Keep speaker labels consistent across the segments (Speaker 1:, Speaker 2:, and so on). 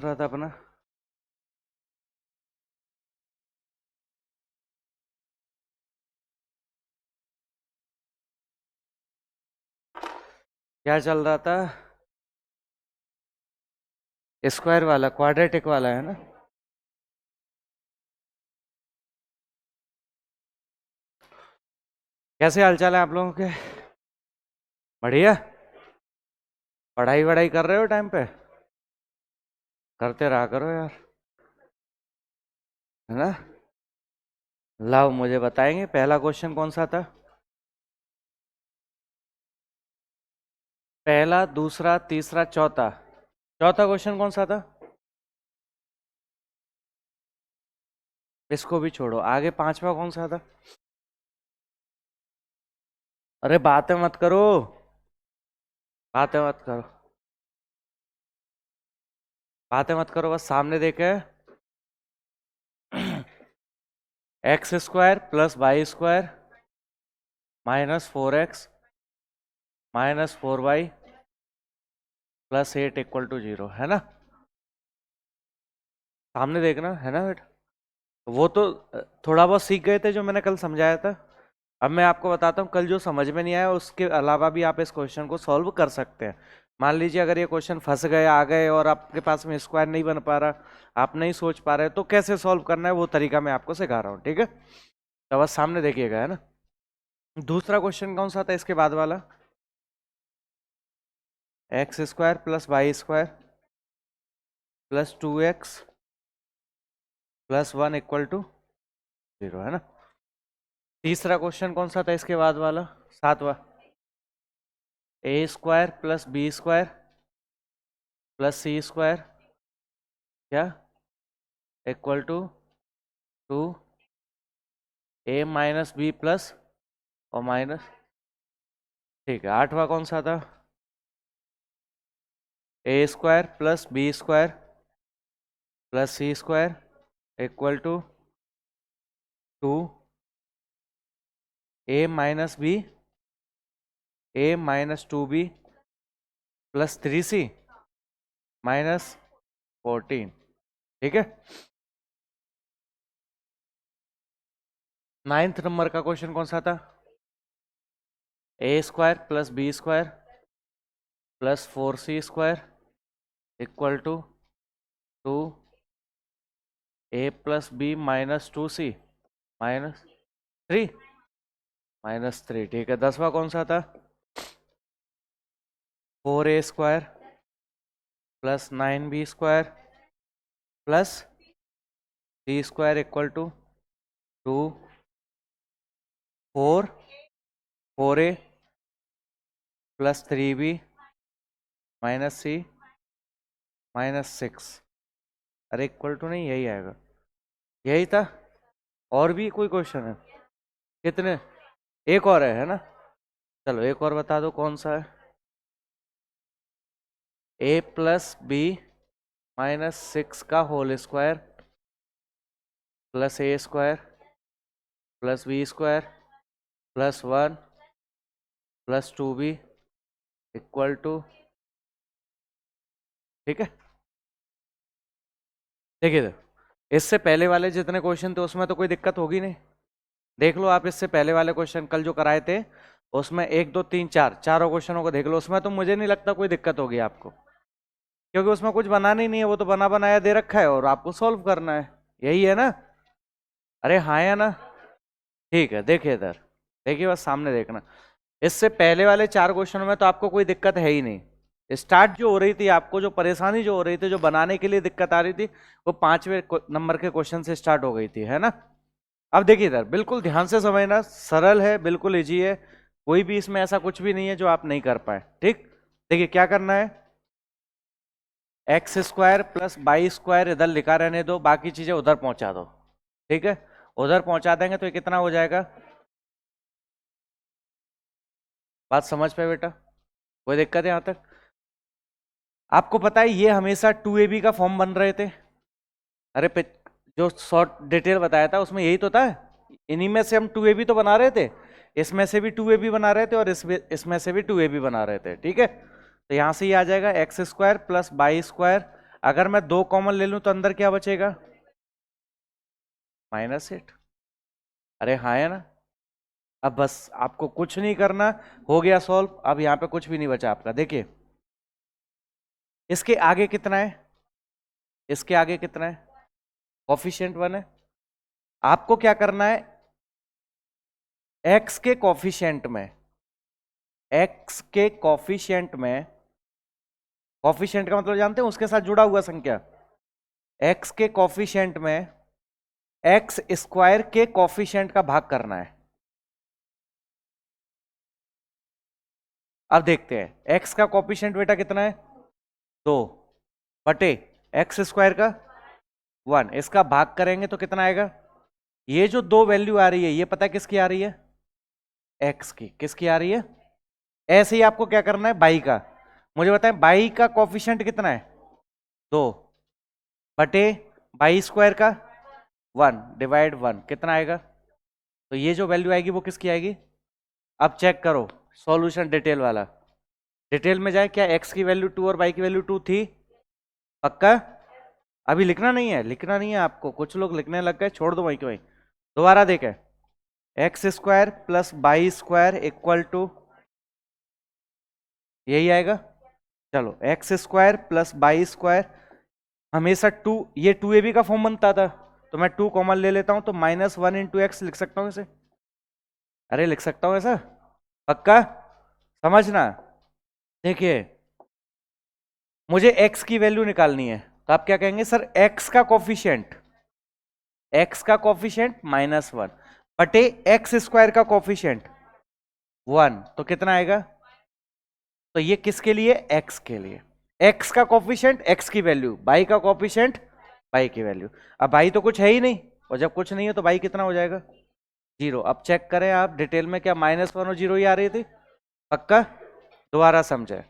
Speaker 1: रहा था अपना। क्या चल रहा था? स्क्वायर वाला, क्वाड्रेटिक वाला है ना? कैसे हालचाल है आप लोगों के? बढ़िया। पढ़ाई वढ़ाई कर रहे हो टाइम पे? करते रहा करो यार, है ना? लाओ मुझे बताएंगे पहला क्वेश्चन कौन सा था? पहला, दूसरा, तीसरा, चौथा। चौथा क्वेश्चन कौन सा था? इसको भी छोड़ो, आगे पांचवा कौन सा था? अरे बातें मत करो, बातें मत करो, बातें मत करो, बस सामने देखे। X square plus y square -4x -4y +8 = 0, है ना? सामने देखना, है ना बेटा? वो तो थोड़ा बहुत सीख गए थे जो मैंने कल समझाया था। अब मैं आपको बताता हूँ, कल जो समझ में नहीं आया उसके अलावा भी आप इस क्वेश्चन को सॉल्व कर सकते हैं। मान लीजिए अगर ये क्वेश्चन फंस गए, आ गए और आपके पास में स्क्वायर नहीं बन पा रहा, आप नहीं सोच पा रहे, तो कैसे सॉल्व करना है वो तरीका मैं आपको सिखा रहा हूँ, ठीक है? तो बस सामने देखिएगा, है ना? दूसरा क्वेश्चन कौन सा था इसके बाद वाला? x² + y² + 2x + 1 = 0, है ना? तीसरा क्वेश्चन कौन सा था इसके बाद वाला? सातवां। a² + b² + c² क्या = 2a - b प्लस और माइनस। ठीक है, आठवां कौन सा था? a² + b² + c² = 2a - b a - 2b + 3c -14, ठीक है? नाइन्थ नंबर का क्वेश्चन कौन सा था? a² + b² + 4c² = 2a + b - 2c -3 -3, ठीक है। 10वां कौन सा था? 4a² + 9b² + c² = 2 4a + 3b - c -6। अरे इक्वल टू नहीं, यही आएगा, यही था। और भी कोई क्वेश्चन है? कितने? एक और है ना? चलो एक और बता दो कौन सा है। a + b - 6 का whole square + a² + b² + 1 + 2b = ठीक है। देखिए तो इससे पहले वाले जितने क्वेश्चन थे उसमें तो कोई दिक्कत होगी नहीं। देख लो आप, इससे पहले वाले क्वेश्चन कल जो कराए थे उसमें 1 2 3 4 चारों क्वेश्चनों को देख लो, उसमें तो मुझे नहीं लगता कोई दिक्कत होगी आपको, क्योंकि उसमें कुछ बनाना ही नहीं है, वो तो बना बनाया दे रखा है और आपको सॉल्व करना है, यही है ना? अरे हाँ या ना? ठीक है, देखिए इधर, देखिए बस सामने देखना। इससे पहले वाले 4 क्वेश्चनों में तो आपको कोई दिक्कत है ही नहीं। स्टार्ट जो हो रही थी, आपको जो परेशानी जो हो रही थी, जो बनाने के लिए दिक्कत आ रही थी, वो 5वें नंबर के क्वेश्चन से स्टार्ट हो गई थी, है ना? अब देखिए इधर, बिल्कुल ध्यान से समझना, सरल है, बिल्कुल इजी है, कोई भी इसमें ऐसा कुछ भी नहीं है जो आप नहीं कर पाए, ठीक? देखिए क्या करना है, x² + y² इधर लिखा रहने दो, बाकी चीजें उधर पहुंचा दो, ठीक है? उधर पहुंचा देंगे तो ये कितना हो जाएगा? बात समझ पाए बेटा? कोई दिक्कत है यहां तक? आपको पता है ये हमेशा 2ab का फॉर्म बन रहे थे। अरे जो शॉर्ट डिटेल बताया था उसमें यही तो था, इन्हीं में से हम 2ab तो बना रहे थे, इसमें से भी 2ab बना रहे थे और इसमें से भी 2ab बना रहे थे, ठीक है? तो यहां से ये आ जाएगा x² + y² अगर मैं 2 कॉमन ले लूं तो अंदर क्या बचेगा? -8। अरे हाँ है ना। अब बस आपको कुछ नहीं करना, हो गया सॉल्व। अब यहां पे कुछ भी नहीं बचा आपका। देखिए इसके आगे कितना है, इसके आगे कितना है? कॉफिशिएंट 1 है। आपको क्या करना है, एक्स के कॉफिशिएंट में, एक्स के कॉफिशिएंट में, कॉफिशिएंट का मतलब जानते हैं, उसके साथ जुड़ा हुआ संख्या। एक्स के कॉफिशिएंट में एक्स स्क्वायर के कॉफिशिएंट का भाग करना है। अब देखते हैं एक्स का कॉफिशिएंट बेटा कितना है? 2 बटे एक्स स्क्वायर का 1, इसका भाग करेंगे तो कितना आएगा? ये जो 2 वैल्यू आ रही है ये पता है किसकी आ रही है? एक्स की। किसकी आ रही है? ऐसे ही आपको क्या करना है, बाई का। मुझे बताएं बाई का कॉफिशिएंट कितना है? 2 बटे बाई स्क्वायर का 1 डिवाइड 1 कितना आएगा? तो ये जो वैल्यू आएगी वो किसकी आएगी? अब चेक करो सॉल्यूशन डिटेल वाला। डिटेल में जाए, क्या एक्स की वैल्यू 2 और बाई की वैल्यू 2 थी? पक्का? अभी लिखना नहीं है, लिखना नहीं है आपको। कुछ लोग लिखने लग गए, छोड़ दो वहीं के वहीं। दोबारा देखें, x square plus y square equal to यही आएगा। चलो x square plus y square, हमेशा 2, ये 2ab का फॉर्म बनता था, तो मैं 2 कॉमन ले लेता हूं तो -1 इंटू एक्स लिख सकता हूं इसे। अरे लिख सकता हूं ऐसा, पक्का? समझना। देखिए मुझे x की वैल्यू निकालनी है, तो आप क्या कहेंगे, सर x का कॉफिशिएंट, x का कॉफिशिएंट -1 बटे एक्स स्क्वायर का कॉफिशिएंट 1, तो कितना आएगा? तो ये किसके लिए? x के लिए। x का कॉफिशिएंट x की वैल्यू, बाई का कॉफिशिएंट बाई की वैल्यू। अब बाई तो कुछ है ही नहीं, और जब कुछ नहीं है तो बाई कितना हो जाएगा? 0। अब चेक करें आप डिटेल में, क्या -1 और 0 ही आ रही थी? पक्का? दोबारा समझे,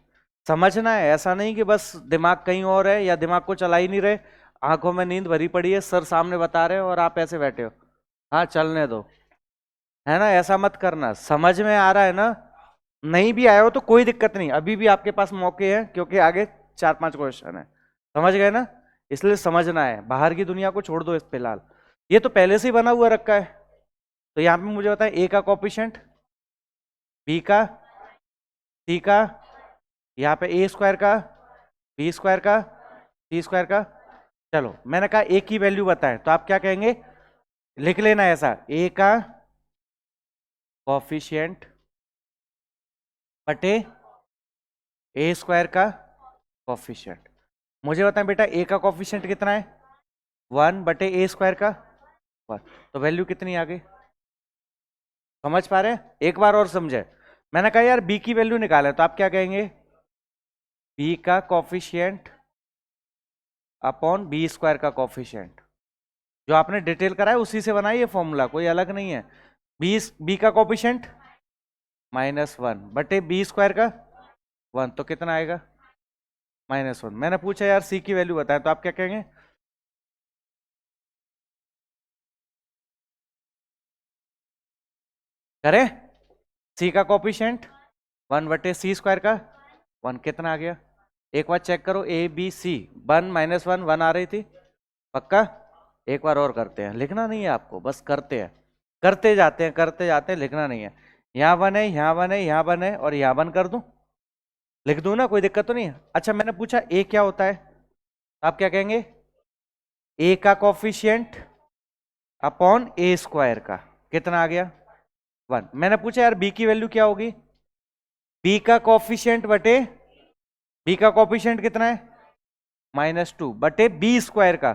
Speaker 1: समझना है, ऐसा नहीं कि बस दिमाग कहीं और है या दिमाग को चला ही नहीं रहे, आंखों में नींद भरी पड़ी है, सर सामने बता रहे हो और आप ऐसे बैठे हो। हाँ चलने दो, है ना, ऐसा मत करना। समझ में आ रहा है ना? नहीं भी आया हो तो कोई दिक्कत नहीं, अभी भी आपके पास मौके हैं, क्योंकि आगे 4-5 क्वेश्चन है। समझ गए ना? इसलिए समझना है, बाहर की दुनिया को छोड़ दो इस फिलहाल। ये तो पहले से ही बना हुआ रखा है। तो यहां पे मुझे बताएं, ए का कॉफिशिएंट, बी का, सी का, यहाँ पे ए स्क्वायर का, बी स्क्वायर का, सी स्क्वायर का। चलो मैंने कहा ए की वैल्यू बताएं, तो आप क्या कहेंगे, लिख लेना ऐसा, ए का कॉफिशिएंट बटे ए स्क्वायर का कॉफिशिएंट। मुझे बताएं बेटा ए का कॉफिशिएंट कितना है? 1 बटे ए स्क्वायर का 1, तो वैल्यू कितनी आ गई? समझ पा रहे हैं? एक बार और समझे। मैंने कहा यार बी की वैल्यू निकालें, तो आप क्या कहेंगे, बी का कॉफिशिएंट अपॉन बी स्क्वायर का कॉफिशिएंट। जो आपने डिटेल करा है उसी से बनाई ये फॉर्मूला, कोई अलग नहीं है। बी का कॉफिशिएंट -1 बटे बी स्क्वायर का 1, तो कितना आएगा? -1। मैंने पूछा यार सी की वैल्यू बताएं, तो आप क्या कहेंगे? करें, सी का कॉफिशिएंट 1 बटे सी स्क्वायर का 1, कितना आ गया? एक बार चेक करो, ए बी सी 1 -1 1 आ रही थी। पक्का? एक बार और करते हैं, लिखना नहीं है आपको, बस करते हैं, करते जाते हैं, करते जाते हैं, लिखना नहीं है। यहाँ 1 है, यहाँ 1 है, यहाँ 1 है, और यहाँ 1 कर दूं, लिख दूं ना, कोई दिक्कत तो नहीं है। अच्छा मैंने पूछा ए क्या होता है, आप क्या कहेंगे? ए का कॉफिशिएंट अपॉन ए स्क्वायर का, कितना आ गया? 1। मैंने पूछा यार बी की वैल्यू क्या होगी, बी का कॉफिशिएंट बटे, बी का कॉफिशिएंट कितना है? -2 बटे बी स्क्वायर का,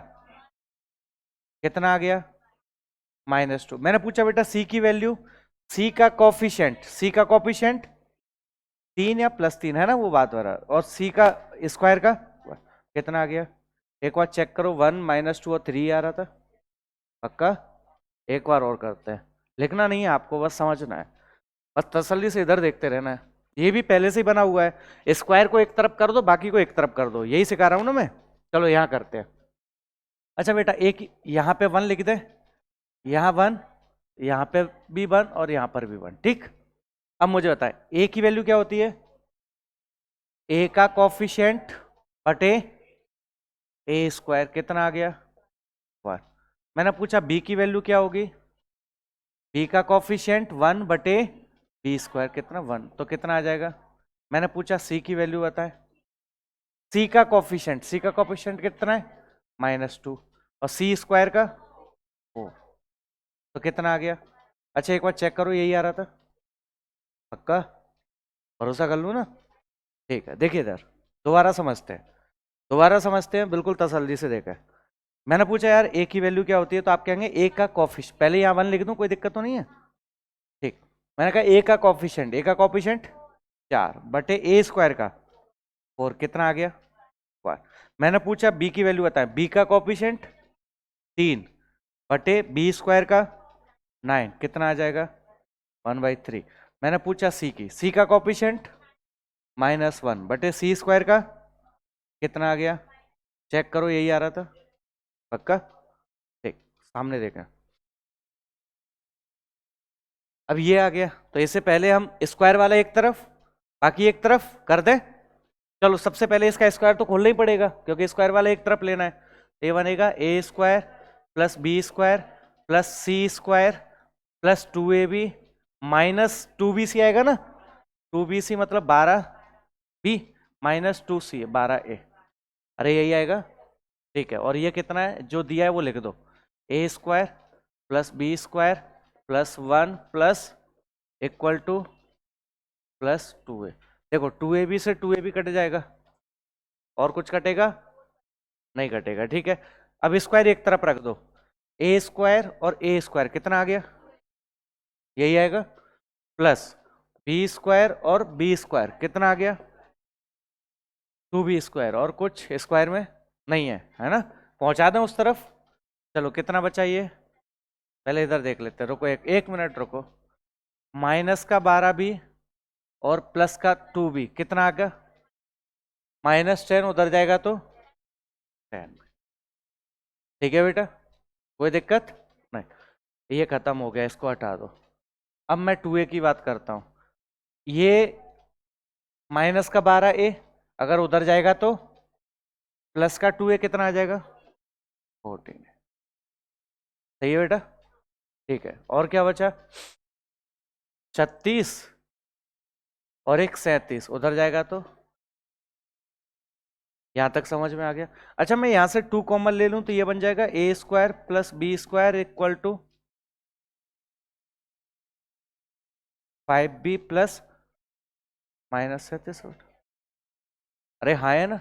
Speaker 1: कितना आ गया? -2। मैंने पूछा बेटा सी की वैल्यू, सी का कॉफिशिएंट, सी का कॉफिशिएंट 3 या +3 है ना, वो बात हो रहा है, और सी का स्क्वायर का कितना आ गया? एक बार चेक करो, 1 -2 और 3 आ रहा था। पक्का? एक बार और करते हैं, लिखना नहीं है आपको, बस समझना है, बस तसल्ली से इधर देखते रहना है। ये भी पहले से ही बना हुआ है, स्क्वायर को एक तरफ कर दो, बाकी को एक तरफ कर दो, यही सिखा रहा हूं ना मैं। चलो यहाँ करते हैं। अच्छा बेटा एक यहाँ पे 1 लिख दे, यहाँ 1, यहाँ पे भी 1 और यहाँ पर भी 1, ठीक। अब मुझे बताएं ए की वैल्यू क्या होती है? ए का कॉफिशिएंट बटे ए स्क्वायर कितना आ गया 1। मैंने पूछा बी की वैल्यू क्या होगी, बी का कॉफिशिएंट 1/b² कितना 1, तो कितना आ जाएगा। मैंने पूछा सी की वैल्यू बताए, सी का कॉफिशिएंट कितना है -2, और सी स्क्वायर का ओ, तो कितना आ गया। अच्छा एक बार चेक करो, यही आ रहा था पक्का, भरोसा कर लूँ ना। ठीक है, देखिए इधर दोबारा समझते हैं बिल्कुल तसल्ली से देखा। मैंने पूछा यार ए की वैल्यू क्या होती है, तो आप कहेंगे ए का कॉफिश, पहले यहाँ 1 लिख दूं, कोई दिक्कत तो नहीं है। ठीक, मैंने कहा ए का कॉफिशेंट 4/a² का 4 कितना आ गया 1। मैंने पूछा बी की वैल्यू बताएं, बी का कॉफिशेंट 3/b² का 9 कितना आ जाएगा 1/3। मैंने पूछा सी का कॉफिशेंट -1/c² का कितना आ गया, चेक करो यही आ रहा था पक्का। ठीक, सामने देखें, अब ये आ गया, तो इससे पहले हम स्क्वायर वाला एक तरफ बाकी एक तरफ कर दें। चलो सबसे पहले इसका स्क्वायर तो खोलना ही पड़ेगा, क्योंकि स्क्वायर वाला एक तरफ लेना है। तो ये बनेगा a² + b² + c² + 2ab -2bc आएगा ना, 2bc मतलब 12b -2c 12a, अरे यही आएगा। ठीक है, और ये कितना है जो दिया है वो लिख दो, a² + b² + 1 = +2a। देखो 2ab से 2ab कट जाएगा, और कुछ कटेगा नहीं कटेगा। ठीक है, अब स्क्वायर एक तरफ रख दो, a² और a² कितना आ गया यही आएगा, +b² और b² कितना आ गया 2b², और कुछ स्क्वायर में नहीं है ना, पहुंचा दें उस तरफ। चलो कितना बचा ये, पहले इधर देख लेते हैं, रुको एक मिनट रुको। -12b और +2b कितना आ गया -10, उधर जाएगा तो 10। ठीक है बेटा, कोई दिक्कत नहीं, ये खत्म हो गया, इसको हटा दो। अब मैं 2a की बात करता हूं, ये -12a अगर उधर जाएगा तो +2a कितना आ जाएगा 14। सही है बेटा, ठीक है, और क्या बचा 36 और एक 37 उधर जाएगा तो, यहां तक समझ में आ गया। अच्छा मैं यहां से 2 कॉमन ले लूं तो ये बन जाएगा a² + b² = 5b + -37। अरे हाँ है ना,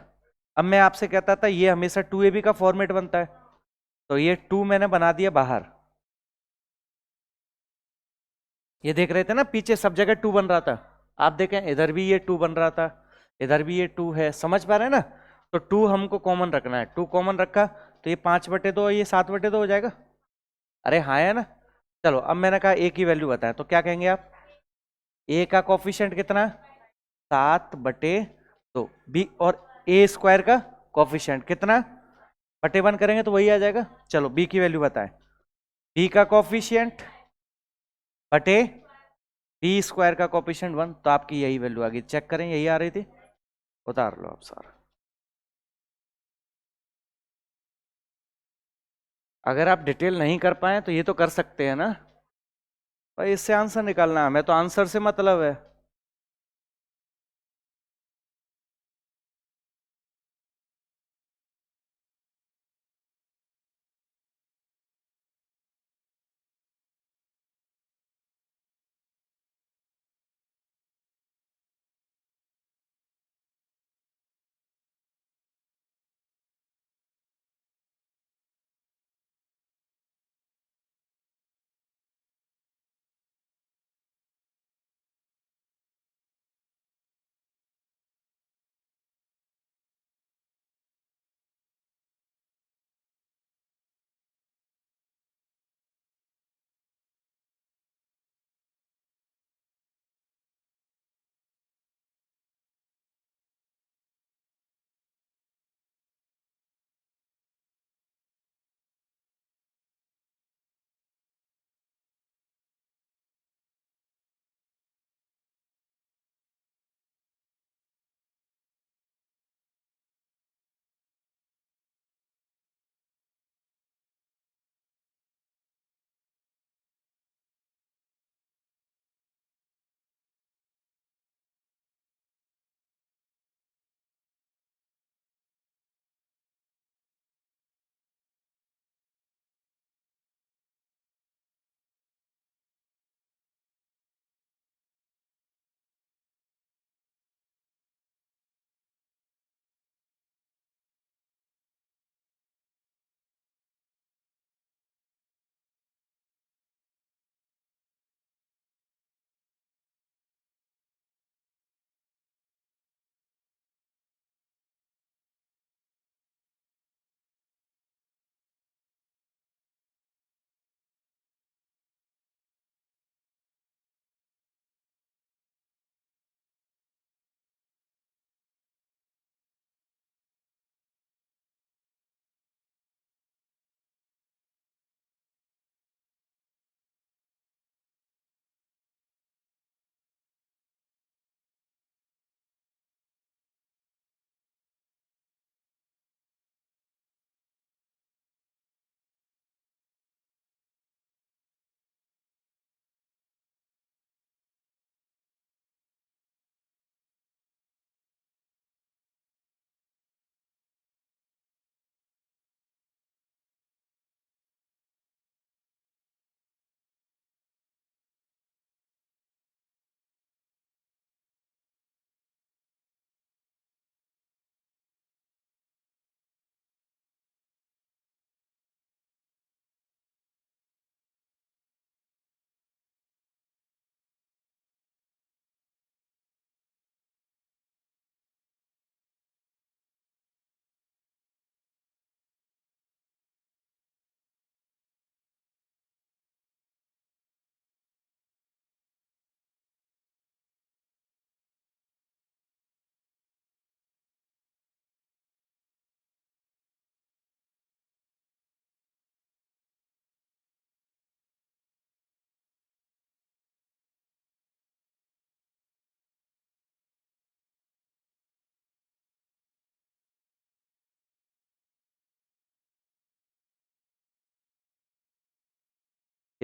Speaker 1: अब मैं आपसे कहता था ये हमेशा 2ab का फॉर्मेट बनता है, तो ये 2 मैंने बना दिया बाहर, ये देख रहे थे ना पीछे सब जगह 2 बन रहा था, आप देखें इधर भी ये 2 बन रहा था, इधर भी ये 2 है, समझ पा रहे हैं ना। तो 2 हमको कॉमन रखना है, 2 कॉमन रखा तो ये 5/2 ये 7/2 हो जाएगा। अरे हाँ है ना, चलो अब मैंने कहा ए की वैल्यू बताएं, तो क्या कहेंगे आप, ए का कॉफिशिएंट कितना 7/2, बी और a² का कॉफिशिएंट कितना /1 करेंगे तो वही आ जाएगा। चलो बी की वैल्यू बताएं, बी का कॉफिशिएंट बटे b² का कॉफिशिएंट 1, तो आपकी यही वैल्यू आ गई, चेक करें यही आ रही थी, उतार लो आप सारा। अगर आप डिटेल नहीं कर पाए तो ये तो कर सकते हैं ना भाई, इससे आंसर निकालना है, हमें तो आंसर से मतलब है।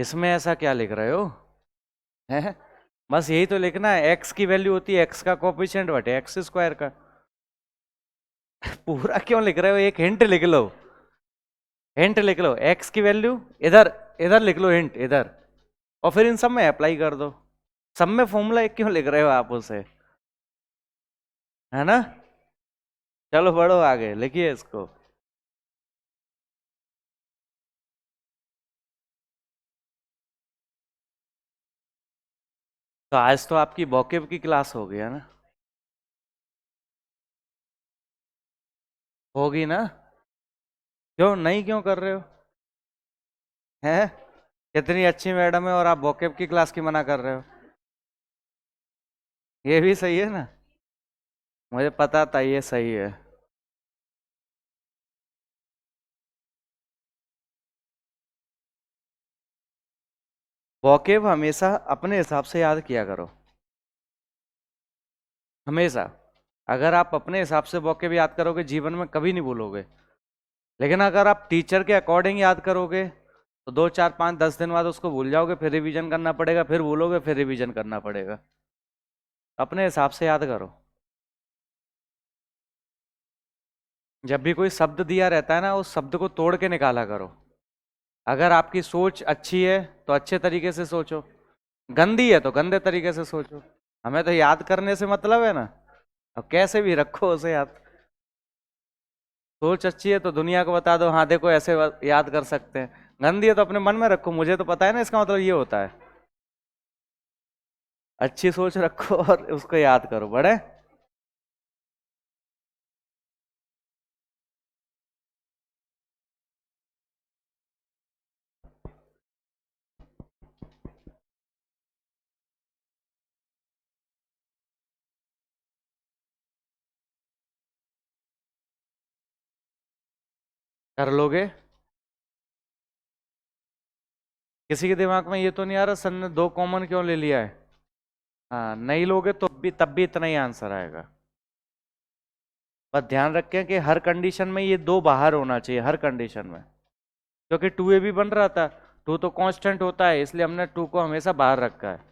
Speaker 1: इसमें ऐसा क्या लिख रहे हो? है बस यही तो लिखना है, एक्स की वैल्यू होती है एक्स का कोफिशिएंट बटे एक्स स्क्वायर का। पूरा क्यों लिख रहे हो? एक हिंट लिख लो, हिंट लिख लो, एक्स की वैल्यू इधर, इधर लिख लो हिंट इधर, और फिर इन सब में अप्लाई कर दो। सब में फॉर्मूला एक क्यों लिख रहे हो आप उसे? है ना? चलो बढ़ो आगे, लिखिए इसको। तो आज तो आपकी वोकेब की क्लास हो गया ना? होगी ना? क्यों नहीं, क्यों कर रहे हो? हैं? कितनी अच्छी मैडम है और आप वोकेब की क्लास की मना कर रहे हो? ये भी सही है ना? मुझे पता था ये सही है। वोकेब हमेशा अपने हिसाब से याद किया करो, हमेशा। अगर आप अपने हिसाब से वोकेब याद करोगे जीवन में कभी नहीं भूलोगे। लेकिन अगर आप टीचर के अकॉर्डिंग याद करोगे तो 2 4 5 10 दिन बाद उसको भूल जाओगे, फिर रिवीजन करना पड़ेगा, फिर भूलोगे, फिर रिवीजन करना पड़ेगा। अपने हिसाब से याद करो। जब भी कोई शब्द दिया रहता है ना, उस शब्द को तोड़ के निकाला करो। अगर आपकी सोच अच्छी है तो अच्छे तरीके से सोचो, गंदी है तो गंदे तरीके से सोचो। हमें तो याद करने से मतलब है ना, अब कैसे भी रखो उसे याद। सोच अच्छी है तो दुनिया को बता दो, हाँ देखो ऐसे याद कर सकते हैं। गंदी है तो अपने मन में रखो, मुझे तो पता है ना, इसका मतलब ये होता है। अच्छी सोच रखो और उसको याद करो बड़े। कर लोगे? किसी के दिमाग में ये तो नहीं आ रहा सर ने 2 कॉमन क्यों ले लिया है? हाँ, नहीं लोगे तो भी तब भी इतना ही आंसर आएगा। बस ध्यान रखें कि हर कंडीशन में ये 2 बाहर होना चाहिए, हर कंडीशन में। क्योंकि 2a भी बन रहा था, 2 तो कांस्टेंट होता है, इसलिए हमने 2 को हमेशा बाहर रखा है।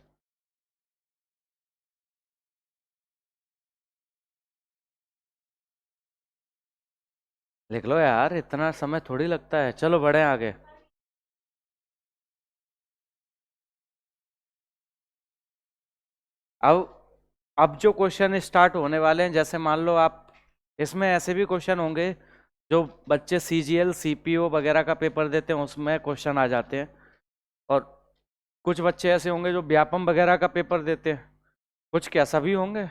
Speaker 1: लिख लो यार, इतना समय थोड़ी लगता है। चलो बढ़े आगे। अब जो क्वेश्चन स्टार्ट होने वाले हैं, जैसे मान लो आप, इसमें ऐसे भी क्वेश्चन होंगे जो बच्चे सीजीएल सीपीओ वगैरह का पेपर देते हैं उसमें क्वेश्चन आ जाते हैं, और कुछ बच्चे ऐसे होंगे जो व्यापम वगैरह का पेपर देते हैं। कुछ क्या, सभी होंगे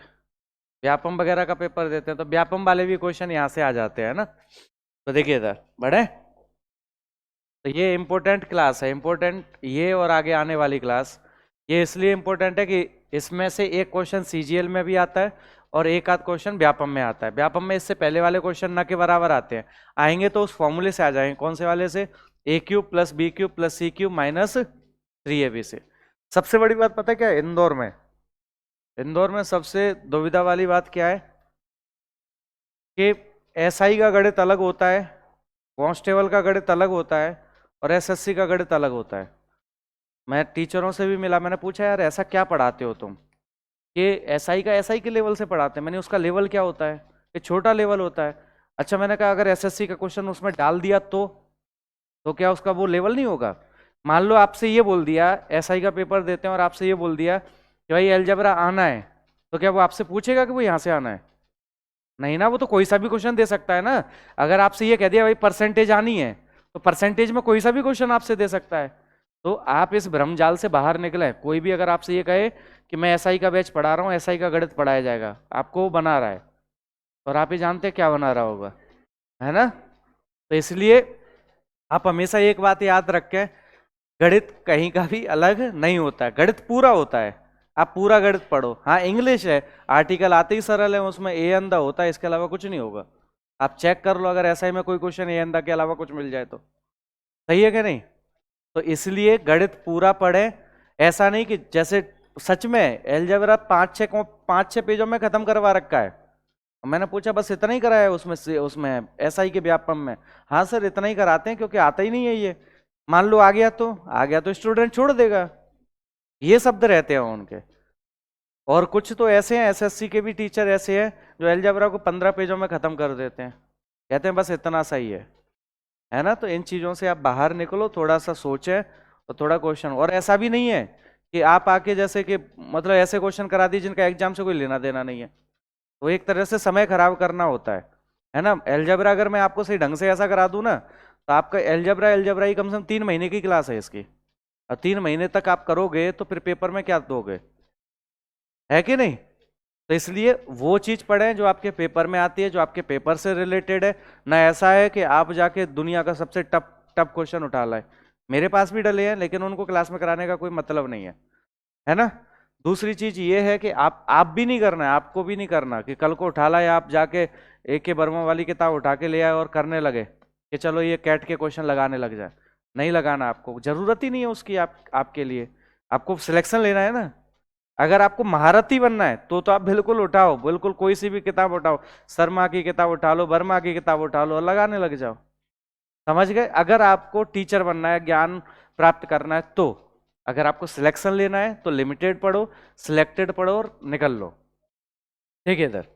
Speaker 1: व्यापम वगैरह का पेपर देते हैं, तो व्यापम वाले भी क्वेश्चन यहाँ से आ जाते हैं ना। तो देखिए इधर बढ़े। तो ये इंपॉर्टेंट क्लास है, इंपॉर्टेंट ये और आगे आने वाली क्लास। ये इसलिए इंपॉर्टेंट है कि इसमें से एक क्वेश्चन सीजीएल में भी आता है और एक आध क्वेश्चन व्यापम में आता है। व्यापम में इससे पहले वाले क्वेश्चन ना के बराबर आते हैं, आएंगे तो उस फॉर्मूले से आ जाएंगे। कौन से वाले से? A cube plus B cube plus C cube minus 3ab से। सबसे बड़ी बात पता है क्या है इंदौर में? इंदौर में सबसे दुविधा वाली बात क्या है कि एसआई का गणित अलग होता है, कांस्टेबल का गणित अलग होता है, और एसएससी का गणित अलग होता है। मैं टीचरों से भी मिला, मैंने पूछा यार ऐसा क्या पढ़ाते हो तुम? कि एसआई का एसआई के लेवल से पढ़ाते हैं। मैंने उसका लेवल क्या होता है? ये छोटा लेवल होता है। अच्छा, मैंने कहा अगर एसएससी का क्वेश्चन उसमें डाल दिया तो क्या उसका वो लेवल नहीं होगा? मान लो आपसे ये बोल दिया, एसआई का पेपर देते हैं और आपसे ये बोल दिया कि भाई अलजेब्रा आना है, तो क्या वो आपसे पूछेगा कि वो यहाँ से आना है? नहीं ना, वो तो कोई सा भी क्वेश्चन दे सकता है ना। अगर आपसे ये कह दिया भाई परसेंटेज आनी है, तो परसेंटेज में कोई सा भी क्वेश्चन आपसे दे सकता है। तो आप इस भ्रमजाल से बाहर निकले। कोई भी अगर आपसे ये कहे कि मैं एसआई का बैच पढ़ा रहा हूँ, एसआई का गणित पढ़ाया जाएगा, आपको वो बना रहा है, और आप ही जानते हैं क्या बना रहा होगा, है ना? तो इसलिए आप हमेशा एक बात याद रखें, गणित कहीं का भी अलग नहीं होता है, गणित पूरा होता है। आप पूरा गणित पढ़ो। हाँ इंग्लिश है, आर्टिकल आते ही सरल है, उसमें ए अंदा होता है, इसके अलावा कुछ नहीं होगा। आप चेक कर लो, अगर ऐसा ही में कोई क्वेश्चन ए अंदा के अलावा कुछ मिल जाए तो। सही है कि नहीं? तो इसलिए गणित पूरा पढ़े। ऐसा नहीं कि जैसे सच में एलजेब्रा 5 6 पेजों में खत्म करवा रखा है। मैंने पूछा बस इतना ही कराया है उसमें से, उसमें एसआई के व्यापम में? हाँ सर इतना ही कराते हैं क्योंकि आता ही नहीं है ये। मान लो आ गया तो स्टूडेंट छोड़ देगा। ये शब्द रहते हैं उनके। और कुछ तो ऐसे हैं, एसएससी के भी टीचर ऐसे हैं जो अलजेब्रा को 15 पेजों में खत्म कर देते हैं, कहते हैं बस इतना सही है ना। तो इन चीजों से आप बाहर निकलो, थोड़ा सा सोचें और थोड़ा क्वेश्चन। और ऐसा भी नहीं है कि आप आके जैसे कि मतलब ऐसे क्वेश्चन करा दी जिनका एग्जाम से कोई लेना देना नहीं है, तो एक तरह से समय खराब करना होता है ना। अलजेब्रा अगर मैं आपको सही ढंग से ऐसा करा दूं ना, तो आपका अलजेब्रा ही कम से कम 3 महीने की क्लास है इसकी। और 3 महीने तक आप करोगे तो फिर पेपर में क्या दोगे, है कि नहीं। तो इसलिए वो चीज पढ़ें जो आपके पेपर में आती है, जो आपके पेपर से रिलेटेड है। ना ऐसा है कि आप जाके दुनिया का सबसे टफ टफ क्वेश्चन उठा लाए। मेरे पास भी डले हैं लेकिन उनको क्लास में कराने का कोई मतलब नहीं है ना। दूसरी चीज ये है कि आप भी नहीं करना है, आपको भी नहीं करना कि कल को उठा लाए आप जाके AK वर्मा वाली किताब उठा के ले आए और करने लगे कि चलो ये कैट के क्वेश्चन लगाने लग जाए। नहीं लगाना, आपको जरूरत ही नहीं है उसकी। आपके लिए आपको सिलेक्शन लेना है ना। अगर आपको महारथी बनना है तो आप बिल्कुल उठाओ, बिल्कुल कोई सी भी किताब उठाओ, शर्मा की किताब उठा लो, वर्मा की किताब उठा लो और लगाने लग जाओ। समझ गए। अगर आपको टीचर बनना है, ज्ञान प्राप्त करना है, तो अगर आपको सिलेक्शन लेना है तो लिमिटेड पढ़ो, सिलेक्टेड पढ़ो और निकल लो। ठीक है। इधर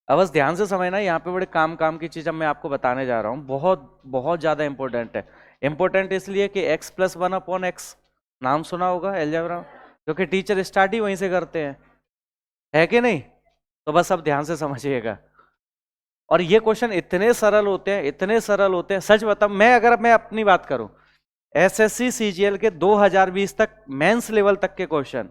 Speaker 1: अब बस ध्यान से समझना, यहाँ पे बड़े काम काम की चीज मैं आपको बताने जा रहा हूँ, बहुत बहुत ज्यादा इंपॉर्टेंट है। इंपॉर्टेंट इसलिए कि x+1/x नाम सुना होगा अलजेब्रा, क्योंकि टीचर स्टार्ट ही वहीं से करते हैं, है कि नहीं। तो बस अब ध्यान से समझिएगा। और ये क्वेश्चन इतने सरल होते हैं, इतने सरल होते हैं, सच बताऊं मैं अपनी बात करूं, SSC CGL के 2020 तक मेंस लेवल तक के क्वेश्चन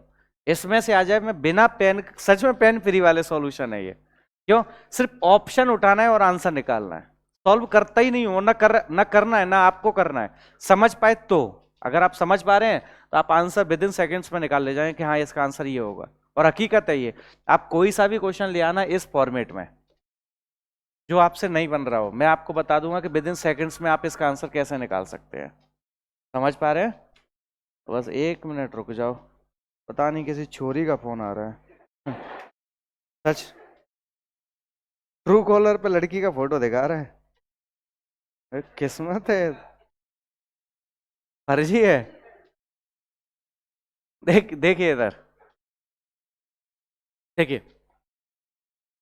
Speaker 1: इसमें से आ जाए, मैं बिना पेन, सच में पेन फ्री वाले सॉल्यूशन है ये। क्यों? सिर्फ ऑप्शन उठाना है और आंसर निकालना है, सॉल्व करता ही नहीं हो, ना करना है, ना आपको करना है। समझ पाए तो, अगर आप समझ पा रहे हैं तो आप आंसर विद इन सेकेंड्स में निकाल ले जाएं कि हाँ इसका आंसर ये होगा। और हकीकत है ये, आप कोई सा भी क्वेश्चन ले आना इस फॉर्मेट में जो आपसे नहीं बन रहा हो, मैं आपको बता दूंगा कि विद इन सेकेंड्स में आप इसका आंसर कैसे निकाल सकते हैं। समझ पा रहे हैं? तो बस 1 मिनट रुक जाओ, पता नहीं किसी छोरी का फोन आ रहा है। सच, ट्रू कॉलर पे लड़की का फोटो दिखा रहा है। किस्मत है, फर्जी है। देखिए इधर, देखिए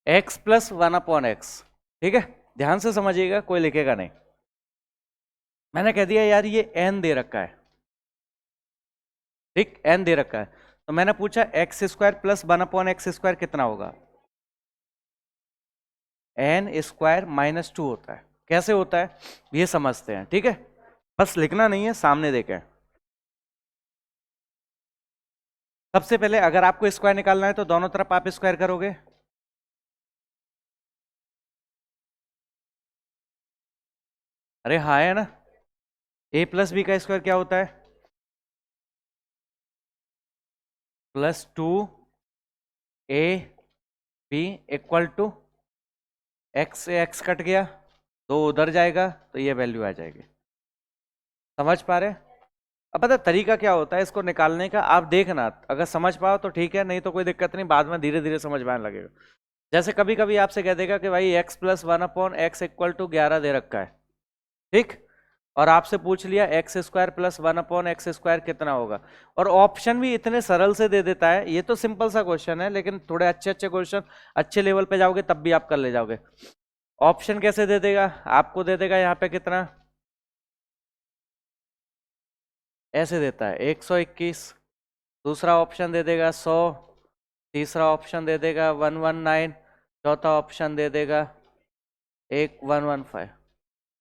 Speaker 1: x+1/x, ठीक है। ध्यान से समझिएगा, कोई लिखेगा नहीं। मैंने कह दिया यार ये n दे रखा है, ठीक, n दे रखा है। तो मैंने पूछा x² + 1/x² कितना होगा। n² - 2 होता है। कैसे होता है ये समझते हैं, ठीक है। बस लिखना नहीं है, सामने देखें। सबसे पहले अगर आपको स्क्वायर निकालना है तो दोनों तरफ आप स्क्वायर करोगे। अरे हाँ, है ना। a+b का स्क्वायर क्या होता है, +2ab = x से x कट गया, 2 उधर जाएगा तो ये वैल्यू आ जाएगी। समझ पा रहे? अब पता तरीका क्या होता है इसको निकालने का, आप देखना, अगर समझ पाओ तो ठीक है, नहीं तो कोई दिक्कत नहीं, बाद में धीरे धीरे समझ में आने लगेगा। जैसे कभी कभी आपसे कह देगा कि भाई x+1/x = 11 दे रखा है, ठीक, और आपसे पूछ लिया x² + 1/x² कितना होगा, और ऑप्शन भी इतने सरल से दे देता है। ये तो सिंपल सा क्वेश्चन है, लेकिन थोड़े अच्छे अच्छे क्वेश्चन अच्छे लेवल पे जाओगे तब भी आप कर ले जाओगे। ऑप्शन कैसे दे देगा, आपको दे देगा यहाँ पे कितना, ऐसे देता है 121, दूसरा ऑप्शन दे देगा 100, तीसरा ऑप्शन दे देगा 119, चौथा ऑप्शन दे देगा 115,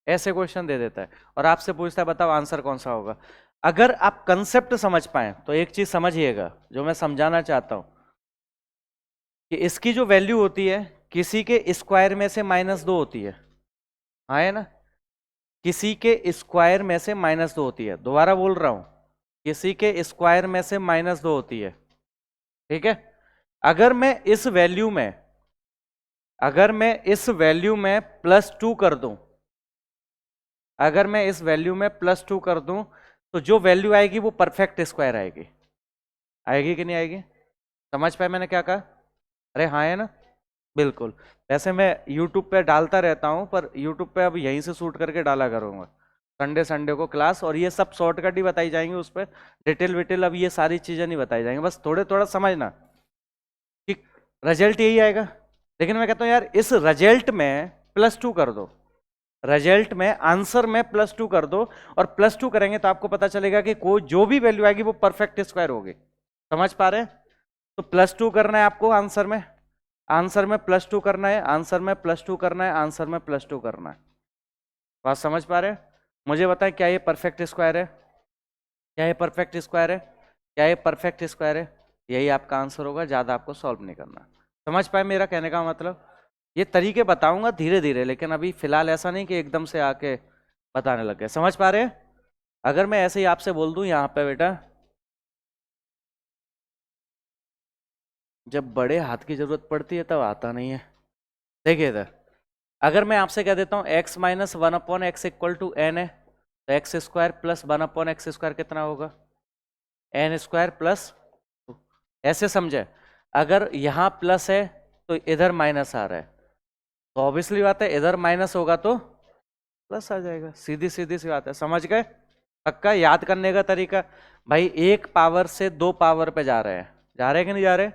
Speaker 1: ऐसे क्वेश्चन दे देता है और आपसे पूछता है बताओ आंसर कौन सा होगा। अगर आप कंसेप्ट समझ पाए तो एक चीज समझिएगा जो मैं समझाना चाहता हूं, कि इसकी जो वैल्यू होती है किसी के स्क्वायर में से -2 होती है, हाँ है ना, किसी के स्क्वायर में से -2 होती है। दोबारा बोल रहा हूं, किसी के स्क्वायर में से -2 होती है, ठीक है। अगर मैं इस वैल्यू में +2 कर दूं, अगर मैं इस वैल्यू में +2 कर दूं तो जो वैल्यू आएगी वो परफेक्ट स्क्वायर आएगी। आएगी कि नहीं आएगी? समझ पाए मैंने क्या कहा? अरे हाँ, है ना, बिल्कुल। वैसे मैं YouTube पे डालता रहता हूं, पर YouTube पे अब यहीं से शूट करके डाला करूंगा, संडे संडे को क्लास, और ये सब शॉर्टकट ही बताई जाएंगे, उस पर डिटेल विटेल अब ये सारी चीजें नहीं बताई जाएंगी, बस थोड़े थोड़ा समझना कि रिजल्ट यही आएगा। लेकिन मैं कहता हूँ यार इस रिजल्ट में +2 कर दो, रिजल्ट में आंसर में +2 कर दो, और +2 करेंगे तो आपको पता चलेगा कि कोई जो भी वैल्यू आएगी वो परफेक्ट स्क्वायर होगी। समझ पा रहे हैं? तो +2 करना है आपको आंसर में, आंसर में +2 करना है, आंसर में +2 करना है, आंसर में +2 करना है। बात समझ पा रहे हैं? मुझे बताएं क्या ये परफेक्ट स्क्वायर है? क्या ये परफेक्ट स्क्वायर है? क्या ये परफेक्ट स्क्वायर है? यही आपका आंसर होगा, ज्यादा आपको सॉल्व नहीं करना। समझ पाए मेरा कहने का मतलब? ये तरीके बताऊंगा धीरे धीरे, लेकिन अभी फिलहाल ऐसा नहीं कि एकदम से आके बताने लग गए। समझ पा रहे हैं? अगर मैं ऐसे ही आपसे बोल दूं यहाँ पे बेटा, जब बड़े हाथ की जरूरत पड़ती है तब आता नहीं है। देखिए इधर, अगर मैं आपसे कह देता हूँ x-1/x इक्वल टू n है, तो x² + 1/x² कितना होगा? n² प्लस, ऐसे समझे? अगर यहाँ प्लस है तो इधर माइनस आ रहा है, तो ऑब्वियसली बात है इधर माइनस होगा तो प्लस आ जाएगा, सीधी सीधी सी बात है। समझ गए? पक्का याद करने का तरीका, भाई एक पावर से 2 पावर पे जा रहे हैं, जा रहे हैं कि नहीं जा रहे?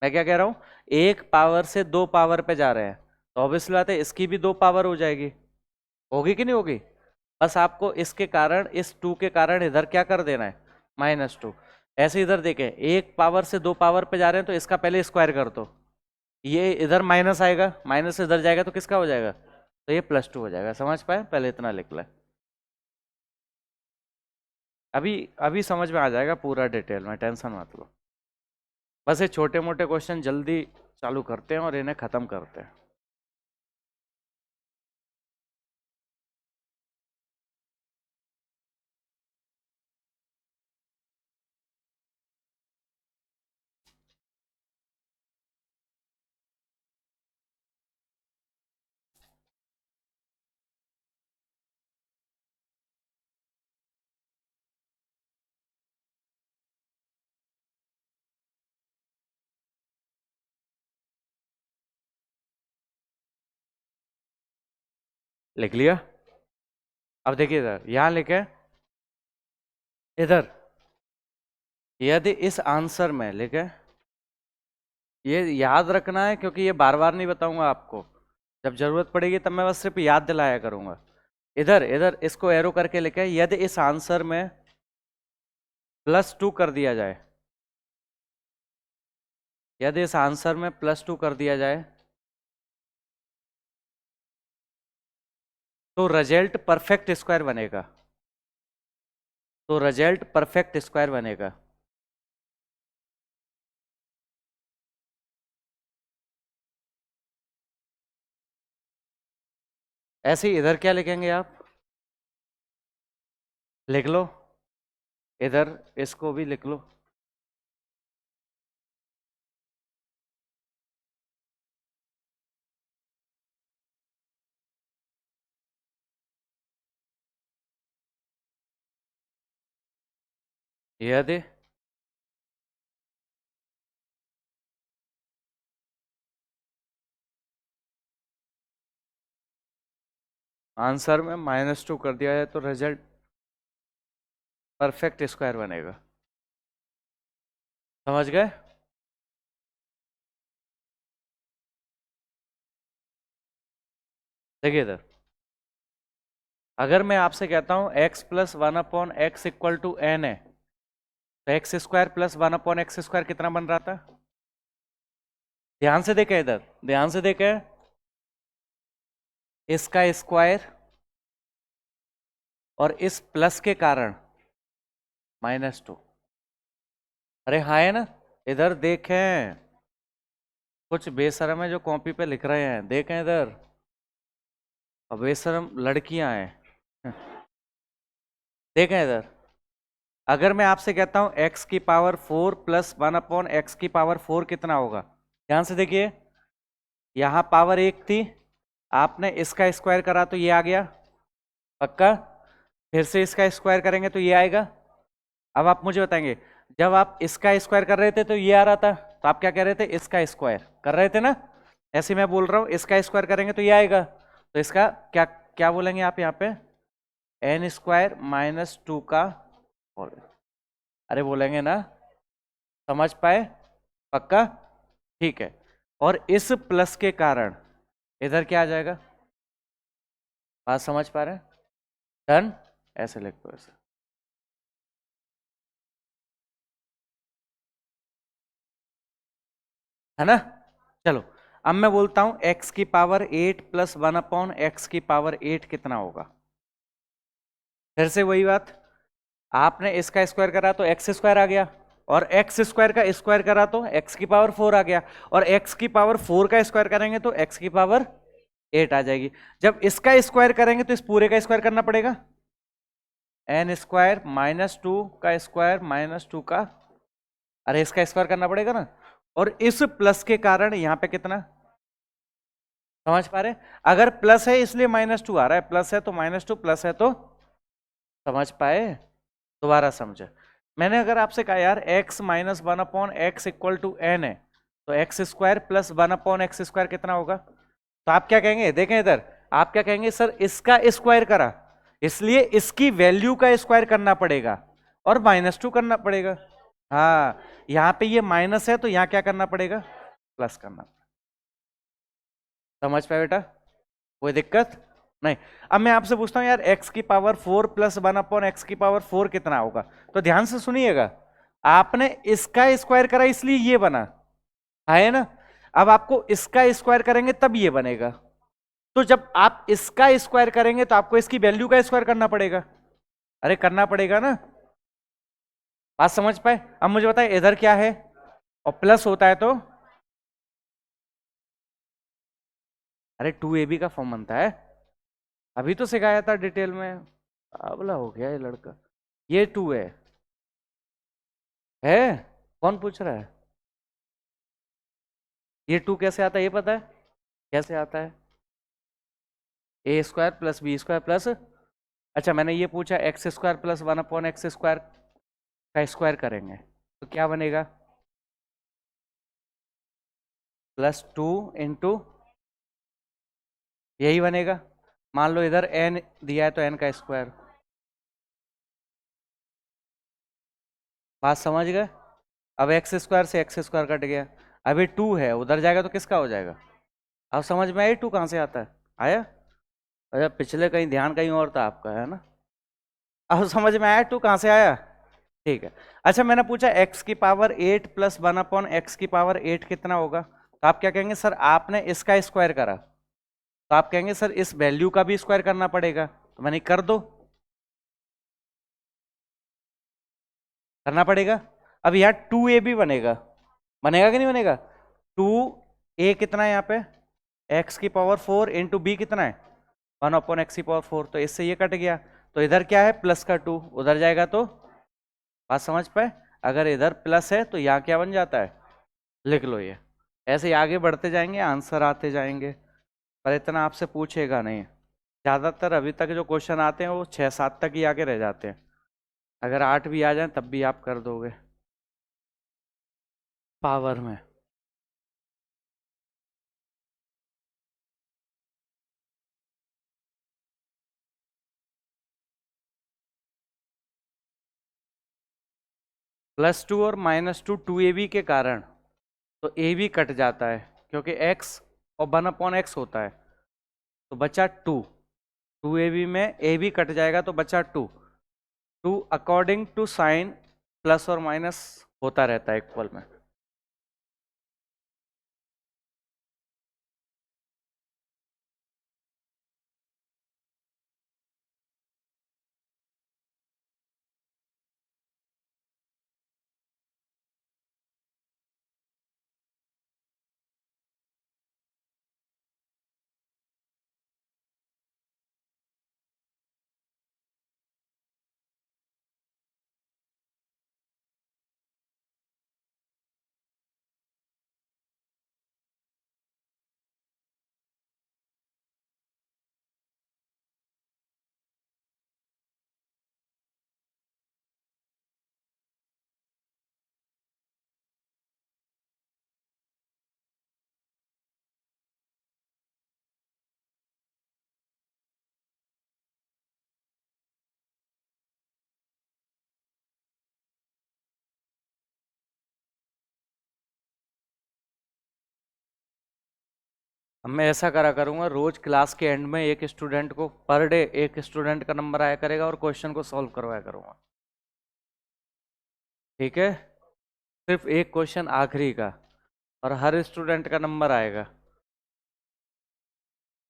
Speaker 1: मैं क्या कह रहा हूं, एक पावर से 2 पावर पे जा रहे हैं, तो ऑब्वियसली बात है इसकी भी 2 पावर हो जाएगी, होगी कि नहीं होगी? बस आपको इसके कारण, इस 2 के कारण इधर क्या कर देना है, -2। ऐसे इधर देखें, एक पावर से 2 पावर पे जा रहे हैं तो इसका पहले स्क्वायर कर दो, ये इधर माइनस आएगा, माइनस इधर जाएगा तो किसका हो जाएगा, तो ये +2 हो जाएगा। समझ पाए? पहले इतना लिख ले, अभी अभी समझ में आ जाएगा पूरा डिटेल में, टेंशन मत लो। बस ये छोटे मोटे क्वेश्चन जल्दी चालू करते हैं और इन्हें खत्म करते हैं। लिख लिया? अब देखिए इधर, यहां लिखे, इधर यदि इस आंसर में लिखे, ये याद रखना है क्योंकि ये बार बार नहीं बताऊंगा आपको, जब जरूरत पड़ेगी तब मैं बस सिर्फ याद दिलाया करूंगा। इधर इधर इसको एरो करके लिखे, यदि इस आंसर में +2 कर दिया जाए, यदि इस आंसर में +2 कर दिया जाए तो रिजल्ट परफेक्ट स्क्वायर बनेगा, तो रिजल्ट परफेक्ट स्क्वायर बनेगा। ऐसे ही इधर क्या लिखेंगे आप, लिख लो, इधर इसको भी लिख लो। यदि आंसर में -2 कर दिया जाए तो रिजल्ट परफेक्ट स्क्वायर बनेगा। समझ गए? देखिए इधर, अगर मैं आपसे कहता हूं x+1/x इक्वल टू n है, तो x² + 1/x² कितना बन रहा था? ध्यान से देखें इधर, ध्यान से देखें, इसका स्क्वायर और इस प्लस के कारण -2। अरे हाँ है ना? इधर देखें, कुछ बेशरम है जो कॉपी पे लिख रहे हैं, देखें इधर, अब बेशरम लड़कियां हैं। देखें इधर, अगर मैं आपसे कहता हूं x⁴ + 1/x⁴ कितना होगा? ध्यान से देखिए, यहां पावर 1 थी, आपने इसका स्क्वायर करा तो ये आ गया, पक्का? फिर से इसका स्क्वायर करेंगे तो ये आएगा। अब आप मुझे बताएंगे, जब आप इसका स्क्वायर कर रहे थे तो ये आ रहा था, तो आप क्या कह रहे थे, इसका स्क्वायर कर रहे थे ना? ऐसे मैं बोल रहा हूं, इसका स्क्वायर करेंगे तो ये आएगा, तो इसका क्या क्या बोलेंगे आप यहाँ पे, एन स्क्वायर माइनस 2 का होल। अरे बोलेंगे ना, समझ पाए? पक्का? ठीक है। और इस प्लस के कारण इधर क्या आ जाएगा? बात समझ पा रहे हैं? डन। ऐसे लिख दो, ऐसे। है ना? चलो, अब मैं बोलता हूं x की पावर 8 प्लस 1/x की पावर 8 कितना होगा? फिर से वही बात, आपने इसका स्क्वायर करा तो एक्स स्क्वायर आ गया, और एक्स स्क्वायर का स्क्वायर करा तो एक्स की पावर 4 आ गया, और एक्स की पावर 4 का स्क्वायर करेंगे तो एक्स की पावर 8 आ जाएगी। जब इसका स्क्वायर करेंगे तो इस पूरे का स्क्वायर करना पड़ेगा, एन स्क्वायर माइनस 2 का स्क्वायर माइनस 2 का, अरे इसका स्क्वायर करना पड़ेगा ना। और इस प्लस के कारण यहां पे कितना, समझ पा रहे? अगर प्लस है इसलिए माइनस 2 आ रहा है, प्लस है तो माइनस 2, प्लस है तो, समझ पाए? दोबारा समझे। मैंने अगर आपसे कहा यार x minus 1/x equal to n है, तो x square plus 1/x square कितना होगा? तो आप क्या कहेंगे, देखें इधर, आप क्या कहेंगे, सर इसका स्क्वायर करा इसलिए इसकी वैल्यू का स्क्वायर करना पड़ेगा और -2 करना पड़ेगा। हाँ, यहां पे ये माइनस है तो यहां क्या करना पड़ेगा, प्लस करना। समझ पाए बेटा? कोई दिक्कत नहीं। अब मैं आपसे पूछता हूं यार x की पावर 4 प्लस 1/x की पावर 4 कितना होगा? तो ध्यान से सुनिएगा, आपने इसका स्क्वायर करा इसलिए ये बना है ना। अब आपको इसका स्क्वायर करेंगे तब ये बनेगा, तो जब आप इसका स्क्वायर करेंगे तो आपको इसकी वैल्यू का स्क्वायर करना पड़ेगा। अरे करना पड़ेगा ना। बात समझ पाए? अब मुझे बताए इधर क्या है, और प्लस होता है तो, अरे 2ab का फॉर्म बनता है, अभी तो सिखाया था डिटेल में। अबला हो गया ये लड़का। ये 2 है कौन पूछ रहा है? ये 2 कैसे आता है ये पता है? कैसे आता है? A square plus B square plus, अच्छा मैंने ये पूछा X square plus 1/x square का स्क्वायर करेंगे तो क्या बनेगा? +2 इंटू, यही बनेगा। मान लो इधर n दिया है तो n का स्क्वायर। बात समझ गए? अब एक्स स्क्वायर से एक्स स्क्वायर कट गया, अभी 2 है, उधर जाएगा तो किसका हो जाएगा? अब समझ में आई 2 कहाँ से आता है? आया? अच्छा पिछले कहीं ध्यान कहीं और था आपका, है ना? अब समझ में आया 2 कहाँ से आया? ठीक है। अच्छा मैंने पूछा x की पावर 8 प्लस 1/x की पावर 8 कितना होगा? तो आप क्या कहेंगे, सर आपने इसका स्क्वायर करा, तो आप कहेंगे सर इस वैल्यू का भी स्क्वायर करना पड़ेगा, तो मैंने कर दो, करना पड़ेगा। अब यहाँ 2a भी बनेगा, बनेगा कि नहीं बनेगा? 2a कितना है यहाँ पे, x की पावर 4 इंटू बी कितना है, 1/x की पावर 4, तो इससे ये कट गया, तो इधर क्या है प्लस का 2, उधर जाएगा तो, बात समझ पाए? अगर इधर प्लस है तो यहाँ क्या बन जाता है, लिख लो ये। ऐसे ही आगे बढ़ते जाएंगे, आंसर आते जाएंगे, पर इतना आपसे पूछेगा नहीं। ज़्यादातर अभी तक जो क्वेश्चन आते हैं वो 6-7 तक ही आके रह जाते हैं, अगर 8 भी आ जाए तब भी आप कर दोगे पावर में। +2 और -2 2ab के कारण, तो ए भी कट जाता है क्योंकि x और 1/x होता है, तो बचा 2, 2ab में ए भी कट जाएगा तो बचा 2, 2 अकॉर्डिंग टू साइन प्लस और माइनस होता रहता है इक्वल में। अब मैं ऐसा करा करूंगा, रोज क्लास के एंड में एक स्टूडेंट को पर डे एक स्टूडेंट का नंबर आया करेगा और क्वेश्चन को सॉल्व करवाया करूंगा। ठीक है, सिर्फ एक क्वेश्चन आखिरी का, और हर स्टूडेंट का नंबर आएगा।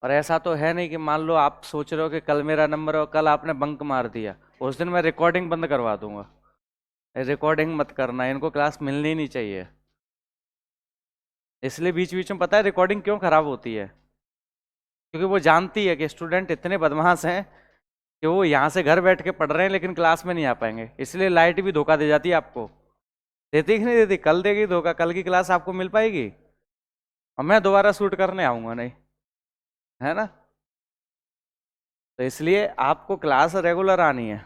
Speaker 1: और ऐसा तो है नहीं कि मान लो आप सोच रहे हो कि कल मेरा नंबर है और कल आपने बंक मार दिया, उस दिन मैं रिकॉर्डिंग बंद करवा दूंगा। रिकॉर्डिंग मत करना, इनको क्लास मिलनी ही नहीं चाहिए। इसलिए बीच बीच में पता है रिकॉर्डिंग क्यों खराब होती है? क्योंकि वो जानती है कि स्टूडेंट इतने बदमाश हैं कि वो यहाँ से घर बैठ के पढ़ रहे हैं लेकिन क्लास में नहीं आ पाएंगे, इसलिए लाइट भी धोखा दे जाती है आपको। देती कि नहीं देती? कल देगी धोखा, कल की क्लास आपको मिल पाएगी और मैं दोबारा शूट करने आऊंगा नहीं, है ना? तो इसलिए आपको क्लास रेगुलर आनी है।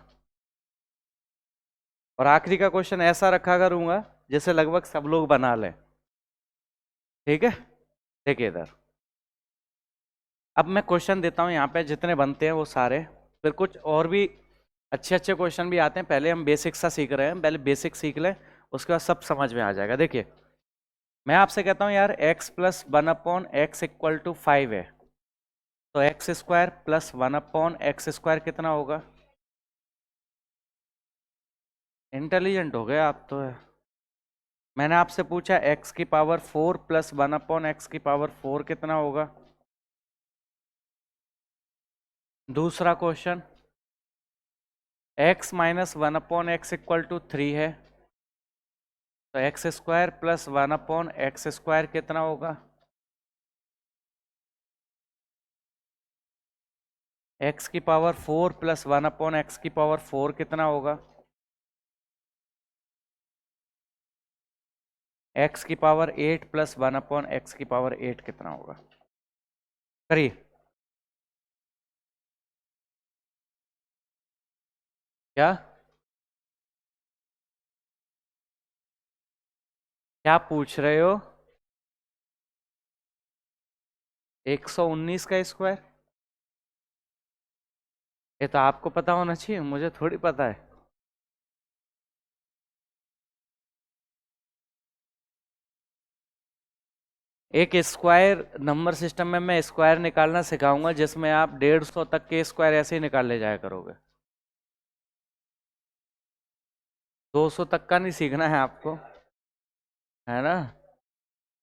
Speaker 1: और आखिरी का क्वेश्चन ऐसा रखा करूंगा जैसे लगभग सब लोग बना लें। ठीक है, देखिए इधर, अब मैं क्वेश्चन देता हूं यहाँ पे, जितने बनते हैं वो सारे, फिर कुछ और भी अच्छे अच्छे क्वेश्चन भी आते हैं। पहले हम बेसिक सा सीख रहे हैं, पहले बेसिक सीख लें, उसके बाद सब समझ में आ जाएगा। देखिए मैं आपसे कहता हूँ यार x plus 1/x equal to 5 है, तो x square plus 1/x square कितना होगा? इंटेलिजेंट हो गए आप तो। मैंने आपसे पूछा x की पावर 4 प्लस 1/x की पावर 4 कितना होगा? दूसरा question, x minus 1/x equal to 3 है, तो x square plus 1/x square कितना होगा? x की पावर 4 प्लस 1/x की पावर 4 कितना होगा? x की पावर 8 प्लस 1/x की पावर 8 कितना होगा? करिए। क्या क्या पूछ रहे हो? 119 का स्क्वायर? ये तो आपको पता होना चाहिए, मुझे थोड़ी पता है। एक स्क्वायर नंबर सिस्टम में मैं स्क्वायर निकालना सिखाऊंगा जिसमें आप 150 तक के स्क्वायर ऐसे ही निकाल ले जाया करोगे। 200 तक का नहीं सीखना है आपको, है ना?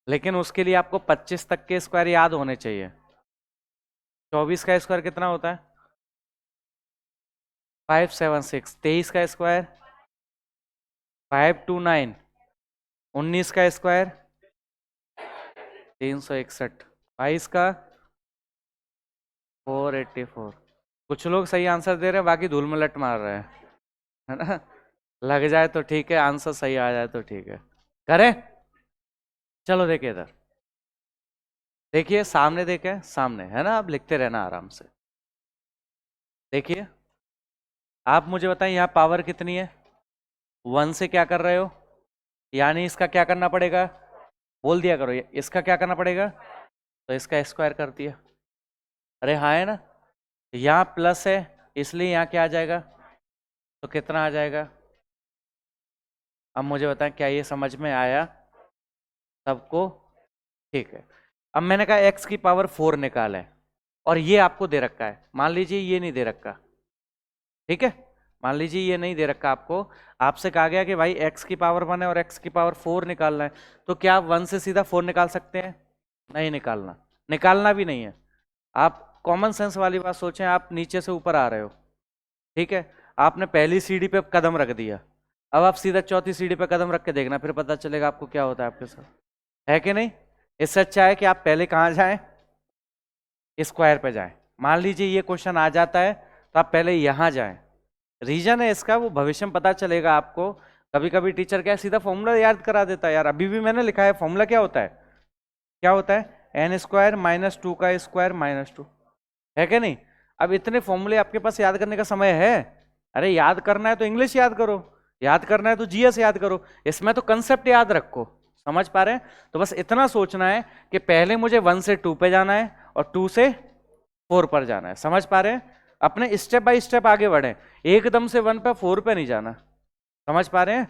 Speaker 1: लेकिन उसके लिए आपको 25 तक के स्क्वायर याद होने चाहिए। 24 का स्क्वायर कितना होता है? 576। 23 का स्क्वायर 529। 19 का स्क्वायर 361। 22 का 484। कुछ लोग सही आंसर दे रहे हैं, बाकी धूल में लट मार रहे हैं, है ना? लग जाए तो ठीक है, आंसर सही आ जाए तो ठीक है। करें? चलो देखिए इधर, देखिए सामने, देखें सामने, है ना? आप लिखते रहना आराम से। देखिए आप मुझे बताएं यहाँ पावर कितनी है? 1 से क्या कर रहे हो? यानी इसका क्या करना पड़ेगा? बोल दिया करो, इसका क्या करना पड़ेगा? तो इसका स्क्वायर कर दिया। अरे हाँ, है ना? यहाँ प्लस है इसलिए यहाँ क्या आ जाएगा? तो कितना आ जाएगा? अब मुझे बताएं क्या ये समझ में आया सबको? ठीक है। अब मैंने कहा x की पावर 4 निकाला है और ये आपको दे रखा है, मान लीजिए ये नहीं दे रखा। ठीक है, मान लीजिए ये नहीं दे रखा आपको, आपसे कहा गया कि भाई x की पावर 1 है और x की पावर 4 निकालना है, तो क्या आप 1 से सीधा 4 निकाल सकते हैं? नहीं निकालना, निकालना भी नहीं है। आप कॉमन सेंस वाली बात सोचें, आप नीचे से ऊपर आ रहे हो, ठीक है? आपने पहली सीढ़ी पे कदम रख दिया, अब आप सीधा चौथी सीढ़ी पे कदम रख के देखना, फिर पता चलेगा आपको क्या होता है आपके साथ, है कि नहीं? इससे अच्छा है कि आप पहले कहाँ जाएं? स्क्वायर पे जाएं। मान लीजिए ये क्वेश्चन आ जाता है तो आप पहले यहां जाएं। रीजन है इसका, वो भविष्य में पता चलेगा आपको। कभी कभी टीचर क्या सीधा फॉर्मूला याद करा देता है, यार अभी भी मैंने लिखा है फॉर्मूला क्या होता है? क्या होता है? एन स्क्वायर माइनस 2 का स्क्वायर माइनस 2, है कि नहीं? अब इतने फॉर्मूले आपके पास याद करने का समय है? अरे याद करना है तो इंग्लिश याद करो, याद करना है तो जीएस याद करो, इसमें तो कंसेप्ट याद रखो। समझ पा रहे हैं? तो बस इतना सोचना है कि पहले मुझे 1 से 2 पे जाना है और 2 से 4 पर जाना है। समझ पा रहे हैं? अपने स्टेप बाय स्टेप आगे बढ़े, एकदम से 1 पे 4 पे नहीं जाना। समझ पा रहे हैं?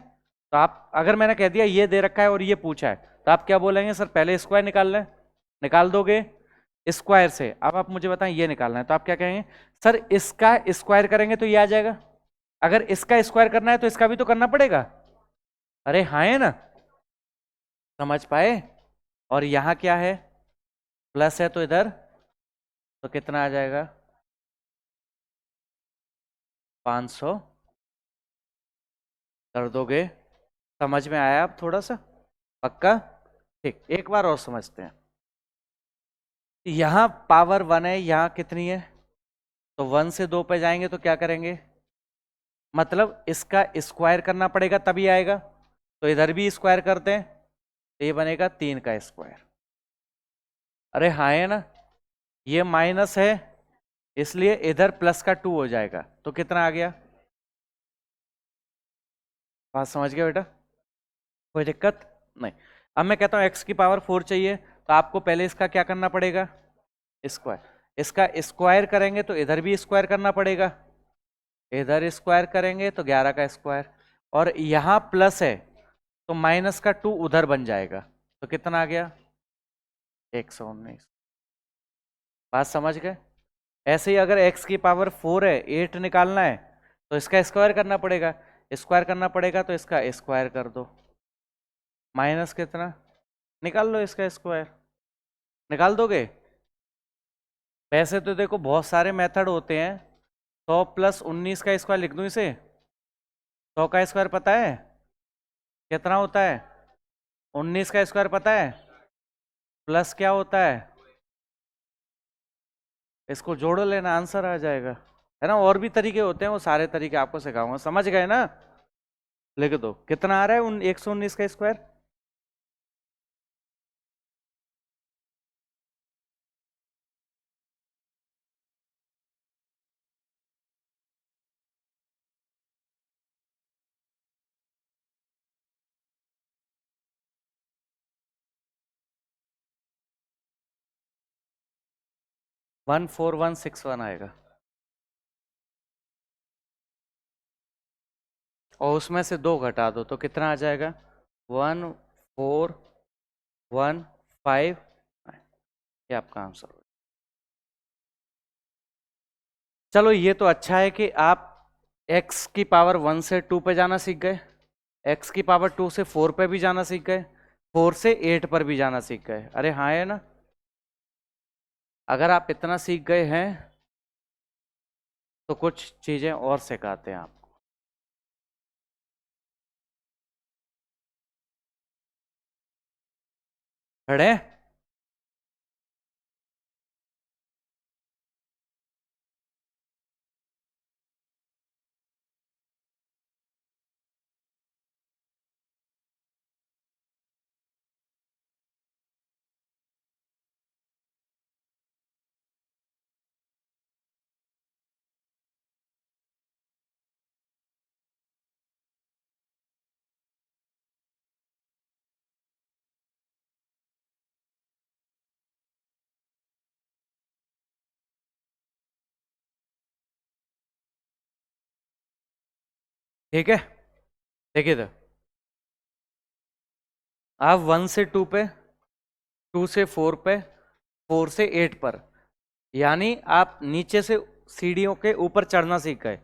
Speaker 1: तो आप, अगर मैंने कह दिया ये दे रखा है और ये पूछा है, तो आप क्या बोलेंगे? सर पहले स्क्वायर निकाल लें, निकाल दोगे? स्क्वायर से। अब आप मुझे बताएं ये निकालना है तो आप क्या कहेंगे, सर इसका स्क्वायर करेंगे तो ये आ जाएगा, अगर इसका स्क्वायर करना है तो इसका भी तो करना पड़ेगा। अरे हाँ है ना, समझ पाए। और यहां क्या है, प्लस है तो इधर तो कितना आ जाएगा, 500 कर दोगे। समझ में आया आप थोड़ा सा, पक्का? ठीक, एक बार और समझते हैं। यहां पावर 1 है, यहां कितनी है, तो 1 से 2 पे जाएंगे तो क्या करेंगे, मतलब इसका स्क्वायर करना पड़ेगा तभी आएगा, तो इधर भी स्क्वायर करते हैं तो ये बनेगा 3 का स्क्वायर। अरे हाँ है ना, ये माइनस है इसलिए इधर प्लस का 2 हो जाएगा, तो कितना आ गया, बात समझ गया बेटा, कोई दिक्कत नहीं। अब मैं कहता हूं x की पावर 4 चाहिए तो आपको पहले इसका क्या करना पड़ेगा, स्क्वायर। इसका स्क्वायर करेंगे तो इधर भी स्क्वायर करना पड़ेगा, इधर स्क्वायर करेंगे तो 11 का स्क्वायर, और यहां प्लस है तो माइनस का 2 उधर बन जाएगा, तो कितना आ गया, 119। बात समझ गए। ऐसे ही अगर x की पावर 4 है, 8 निकालना है तो इसका स्क्वायर करना पड़ेगा, स्क्वायर करना पड़ेगा तो इसका स्क्वायर कर दो, माइनस कितना, निकाल लो इसका स्क्वायर, निकाल दोगे। वैसे तो देखो बहुत सारे मेथड होते हैं, 100 प्लस 19 का स्क्वायर लिख दूं इसे, 100 का स्क्वायर पता है कितना होता है, 19 का स्क्वायर पता है प्लस क्या होता है, इसको जोड़ लेना आंसर आ जाएगा, है ना। और भी तरीके होते हैं, वो सारे तरीके आपको सिखाऊंगा, समझ गए ना। लिख दो कितना आ रहा है 119 का स्क्वायर, 14161 आएगा, और उसमें से 2 घटा दो तो कितना आ जाएगा, 14159, ये आपका आंसर हो। चलो ये तो अच्छा है कि आप x की पावर 1 से 2 पे जाना सीख गए, x की पावर 2 से 4 पे भी जाना सीख गए, 4 से 8 पर भी जाना सीख गए। अरे हाँ है ना, अगर आप इतना सीख गए हैं तो कुछ चीजें और सिखाते हैं आपको। खड़े, ठीक है। देखिए तो आप 1 से 2 पे, 2 से 4 पे, 4 से 8 पर, यानी आप नीचे से सीढ़ियों के ऊपर चढ़ना सीख गए,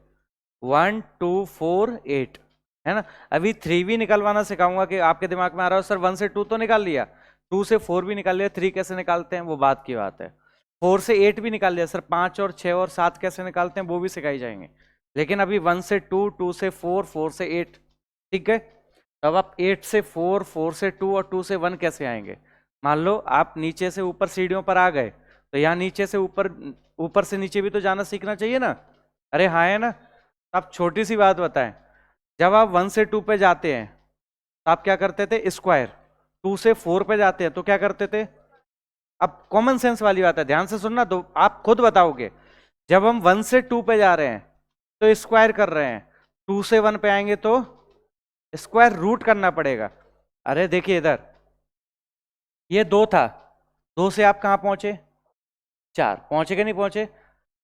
Speaker 1: 1 2 4 8, है ना। अभी 3 भी निकलवाना सिखाऊंगा कि आपके दिमाग में आ रहा हो सर 1 से 2 तो निकाल लिया, 2 से 4 भी निकाल लिया, 3 कैसे निकालते हैं वो बात की बात है, 4 से 8 भी निकाल लिया सर, 5 और 6 और 7 कैसे निकालते हैं वो भी सिखाई जाएंगे, लेकिन अभी 1 से 2, 2 से 4, 4 से 8, ठीक है। तब आप 8 से 4, 4 से 2 और 2 से 1 कैसे आएंगे, मान लो आप नीचे से ऊपर सीढ़ियों पर आ गए तो यहाँ नीचे से ऊपर, ऊपर से नीचे भी तो जाना सीखना चाहिए ना। अरे हाँ है ना। आप छोटी सी बात बताएं, जब आप 1 से 2 पे जाते हैं तो आप क्या करते थे, स्क्वायर, 2 से 4 पे जाते हैं तो क्या करते थे, अब कॉमन सेंस वाली बात है, ध्यान से सुनना, तो आप खुद बताओगे, जब हम 1 से 2 पे जा रहे हैं तो स्क्वायर कर रहे हैं, 2 से 1 पे आएंगे तो स्क्वायर रूट करना पड़ेगा। अरे देखिए इधर ये 2 था, 2 से आप कहां पहुंचे, 4 पहुंचे कि नहीं पहुंचे।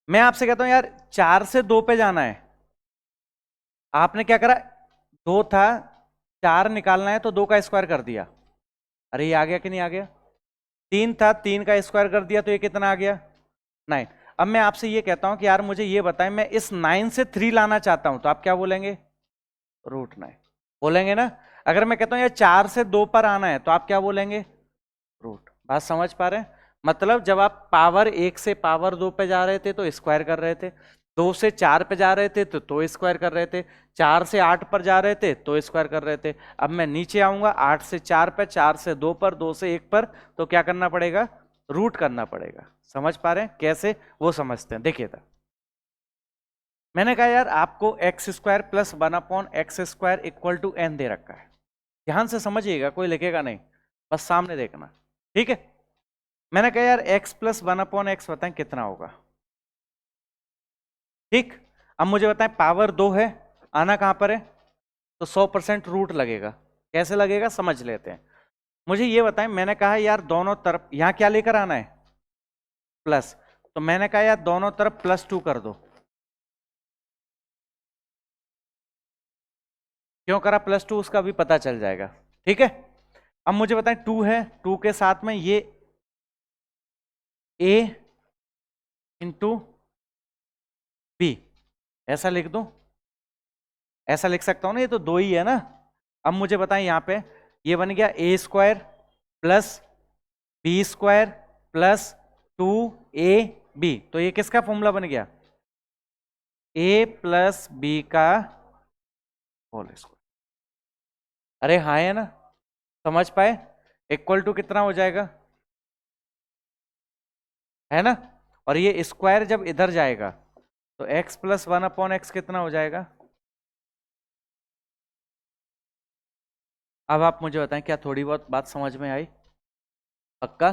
Speaker 1: मैं आपसे कहता हूं यार 4 से 2 पे जाना है, आपने क्या करा, 2 था, 4 निकालना है तो 2 का स्क्वायर कर दिया, अरे ये आ गया कि नहीं आ गया, 3 था, 3 का स्क्वायर कर दिया तो ये कितना आ गया 9। अब मैं आपसे ये कहता हूं कि यार मुझे ये बताएं, मैं इस 9 से 3 लाना चाहता हूं, तो आप क्या बोलेंगे? √9 बोलेंगे ना। अगर मैं कहता हूं यार 4 से 2 पर आना है, तो आप क्या बोलेंगे? रूट। बात समझ पा रहे हैं? मतलब जब आप पावर 1 से पावर 2 पे जा रहे थे तो स्क्वायर कर रहे थे, 2 से 4 पे जा रहे थे तो स्क्वायर कर रहे थे, 4 से 8 पर जा रहे थे तो स्क्वायर कर रहे थे। अब मैं नीचे आऊंगा 8 से 4 पे, 4 से 2 पर, 2 से 1 पर, तो क्या करना पड़ेगा? रूट करना पड़ेगा। समझ पा रहे हैं कैसे? वो समझते हैं, देखिए था। मैंने कहा यार आपको x square plus 1/x² equal to n दे रखा है। ध्यान से समझिएगा, कोई लिखेगा नहीं, बस सामने देखना, ठीक है। मैंने कहा यार x प्लस 1/x बताएं कितना होगा। ठीक, अब मुझे बताएं पावर 2 है, आना कहां पर है? तो 100% रूट लगेगा। कैसे लगेगा समझ लेते हैं। मुझे ये बताएं, मैंने कहा यार दोनों तरफ यहां क्या लेकर आना है? प्लस। तो मैंने कहा यार दोनों तरफ +2 कर दो। क्यों करा +2? उसका भी पता चल जाएगा, ठीक है। अब मुझे बताएं 2 है, 2 के साथ में ये a इंटू बी, ऐसा लिख दूं? ऐसा लिख सकता हूं ना, ये तो 2 ही है ना। अब मुझे बताएं यहां पे ये बन गया a² plus b² plus 2ab, तो ये किसका फॉर्मूला बन गया? a प्लस बी का होल स्क्वायर। अरे हाँ है ना, समझ पाए? इक्वल टू कितना हो जाएगा, है ना। और ये स्क्वायर जब इधर जाएगा तो x प्लस 1/x कितना हो जाएगा? अब आप मुझे बताएं क्या थोड़ी बहुत बात समझ में आई? पक्का?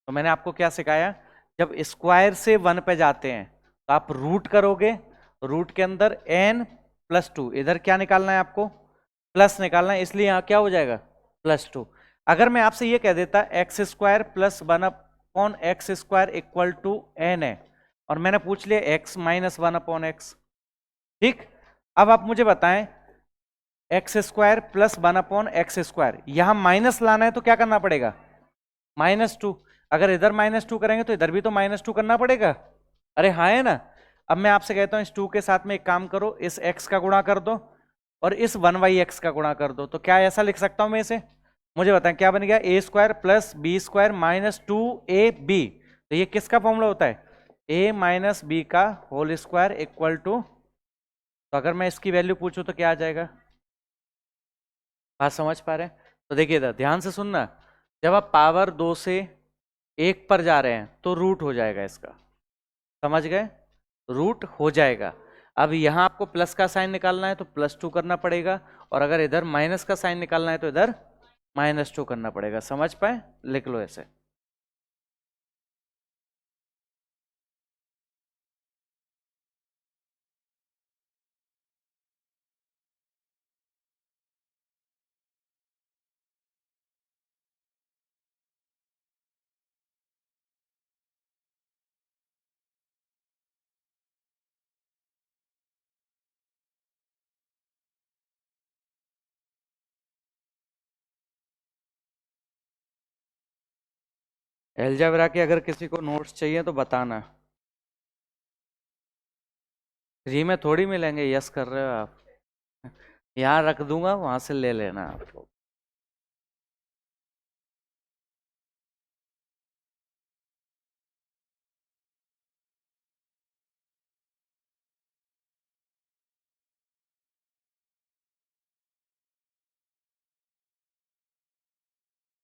Speaker 1: तो मैंने आपको क्या सिखाया, जब स्क्वायर से 1 पे जाते हैं तो आप रूट करोगे, रूट के अंदर n+2, इधर क्या निकालना है आपको? प्लस निकालना है, इसलिए यहां क्या हो जाएगा? +2। अगर मैं आपसे ये कह देता x² plus 1/x² equal to n है, और मैंने पूछ लिया x माइनस 1/x, ठीक। अब आप मुझे बताएं x² प्लस 1/x², यहां माइनस लाना है तो क्या करना पड़ेगा? -2। अगर इधर -2 करेंगे तो इधर भी तो -2 करना पड़ेगा। अरे हाँ है ना। अब मैं आपसे कहता हूं इस 2 के साथ में एक काम करो, इस x का गुणा कर दो और इस 1/x का गुणा कर दो, तो क्या ऐसा लिख सकता हूं मैं इसे? मुझे बताएं क्या बन गया? a² plus b² minus 2ab। तो ये किसका फॉर्मूला होता है? a माइनस बी का होल स्क्वायर इक्वल टू, तो अगर मैं इसकी वैल्यू पूछूं तो क्या आ जाएगा? बात समझ पा रहे हैं? तो देखिए ध्यान से सुनना, जब आप पावर 2 से 1 पर जा रहे हैं तो रूट हो जाएगा इसका, समझ गए? रूट हो जाएगा। अब यहां आपको प्लस का साइन निकालना है तो +2 करना पड़ेगा, और अगर इधर माइनस का साइन निकालना है तो इधर -2 करना पड़ेगा। समझ पाए? लिख लो ऐसे। अलजेब्रा के अगर किसी को नोट्स चाहिए तो बताना, फ्री में थोड़ी मिलेंगे। यस कर रहे हो आप? यहाँ रख दूंगा, वहां से ले लेना आप लोग।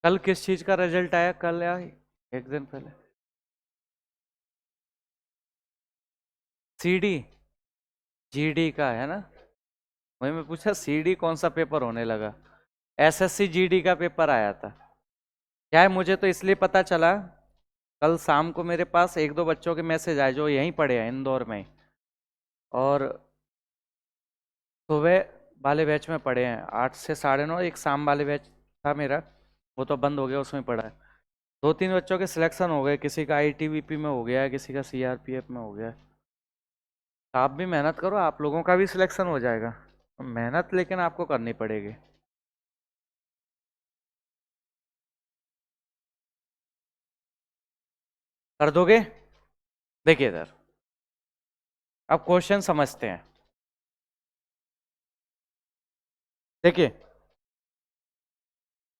Speaker 1: कल किस चीज का रिजल्ट आया? कल या एक दिन पहले? सीडी जीडी का है ना? वही मैं पूछा सीडी कौन सा पेपर होने लगा। एसएससी जीडी का पेपर आया था। क्या है, मुझे तो इसलिए पता चला, कल शाम को मेरे पास एक दो बच्चों के मैसेज आए जो यहीं पढ़े हैं इंदौर में, और सुबह वाले बैच में पढ़े हैं 8 से 9:30। एक शाम वाले बैच था मेरा, वो तो बंद हो गया, उसमें पढ़ा है। 2-3 बच्चों के सिलेक्शन हो गए, किसी का आईटीबीपी में हो गया है, किसी का सीआरपीएफ में हो गया है। आप भी मेहनत करो, आप लोगों का भी सिलेक्शन हो जाएगा। मेहनत लेकिन आपको करनी पड़ेगी। कर दोगे? देखिए इधर, अब क्वेश्चन समझते हैं। देखिए,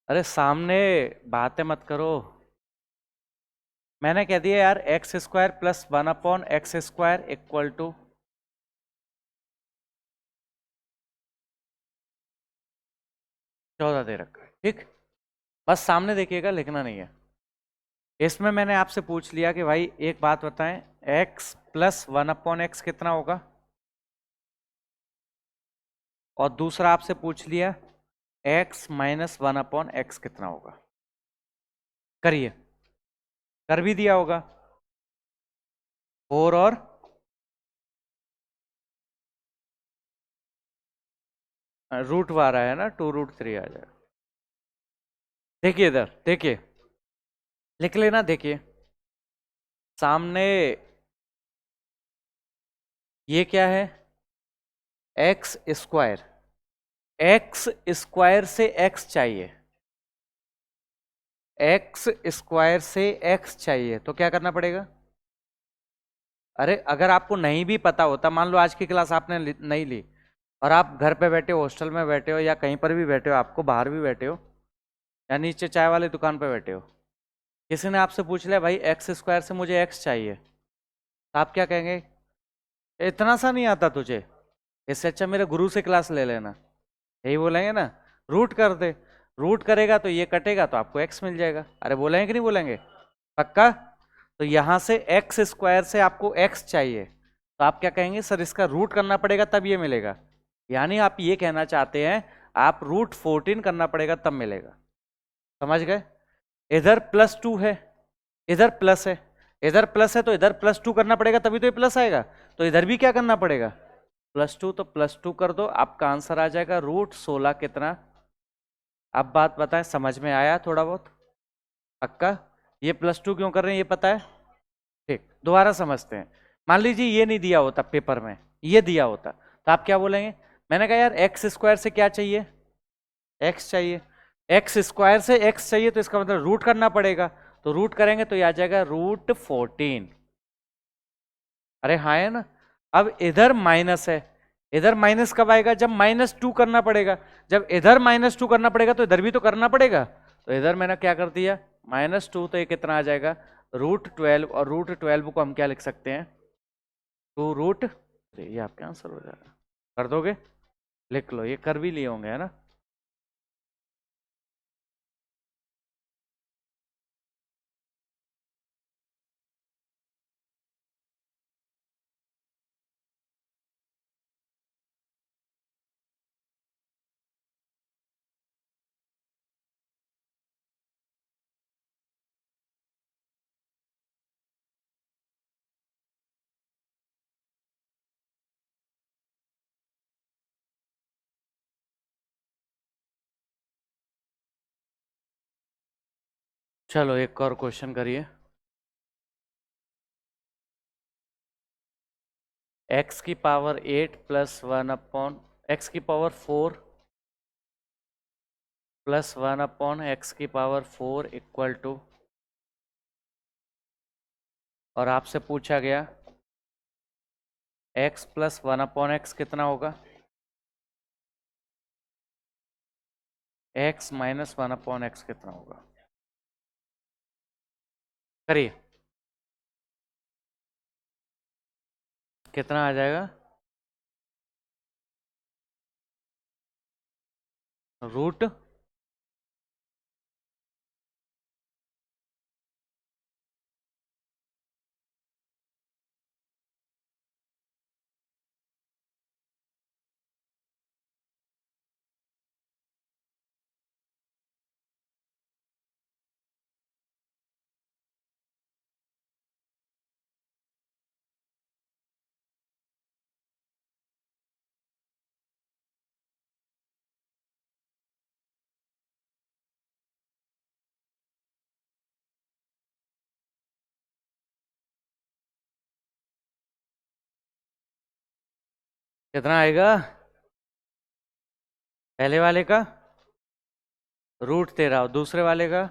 Speaker 1: अरे सामने बातें मत करो। मैंने कह दिया यार x square plus 1/x² equal to 14 दे रखा है, ठीक। बस सामने देखिएगा, लिखना नहीं है। इसमें मैंने आपसे पूछ लिया कि भाई एक बात बताएं, x प्लस 1/x कितना होगा, और दूसरा आपसे पूछ लिया x माइनस 1/x कितना होगा। करिए, कर भी दिया होगा। 4 और √12 है ना, 2√3 आ जाएगा। देखिए इधर, देखिए लिख लेना। देखिए सामने ये क्या है, एक्स स्क्वायर। एक्स स्क्वायर से एक्स चाहिए, एक्स स्क्वायर से एक्स चाहिए, तो क्या करना पड़ेगा? अरे अगर आपको नहीं भी पता होता, मान लो आज की क्लास आपने नहीं ली, और आप घर पे बैठे हो, हॉस्टल में बैठे हो, या कहीं पर भी बैठे हो, आपको बाहर भी बैठे हो, या नीचे चाय वाली दुकान पे बैठे हो, किसी ने आपसे पूछ लिया भाई एक्स स्क्वायर से मुझे एक्स चाहिए, तो आप क्या कहेंगे? इतना सा नहीं आता तुझे, इससे अच्छा मेरे गुरु से क्लास ले लेना, यही बोलेंगे ना। रूट कर दे, रूट करेगा तो ये कटेगा तो आपको एक्स मिल जाएगा। अरे बोलेंगे कि नहीं बोलेंगे? पक्का? तो यहां से एक्स स्क्वायर से आपको एक्स चाहिए, तो आप क्या कहेंगे? सर इसका रूट करना पड़ेगा तब ये मिलेगा। यानी आप ये कहना चाहते हैं आप √14 करना पड़ेगा तब मिलेगा। समझ गए? इधर +2 है, इधर प्लस है, इधर प्लस है, तो इधर +2 करना पड़ेगा तभी तो ये प्लस आएगा। तो इधर भी क्या करना पड़ेगा? +2, तो +2 कर दो, आपका आंसर आ जाएगा √16 कितना। अब बात बताएं, समझ में आया थोड़ा बहुत? पक्का? ये +2 क्यों कर रहे हैं ये पता है? ठीक, दोबारा समझते हैं। मान लीजिए ये नहीं दिया होता पेपर में, ये दिया होता, तो आप क्या बोलेंगे? मैंने कहा यार एक्स स्क्वायर से क्या चाहिए? एक्स चाहिए। एक्स स्क्वायर से एक्स चाहिए, तो इसका मतलब रूट करना पड़ेगा, तो रूट करेंगे तो ये आ जाएगा √14। अरे हाँ है ना। अब इधर माइनस है, इधर माइनस कब आएगा? जब -2 करना पड़ेगा। जब इधर -2 करना पड़ेगा तो इधर भी तो करना पड़ेगा, तो इधर मैंने क्या कर दिया -2, तो ये कितना आ जाएगा? √12, और √12 को हम क्या लिख सकते हैं? 2 ये आपका आंसर हो जाएगा। कर दोगे? लिख लो, ये कर भी लिए होंगे है ना। चलो एक और क्वेश्चन करिए। x⁸ plus 4 plus 1/x⁴ equal to, और आपसे पूछा गया x प्लस 1/x कितना होगा, x माइनस 1/x कितना होगा। करिए, कितना आ जाएगा? रूट कितना आएगा? पहले वाले का √13, और दूसरे वाले का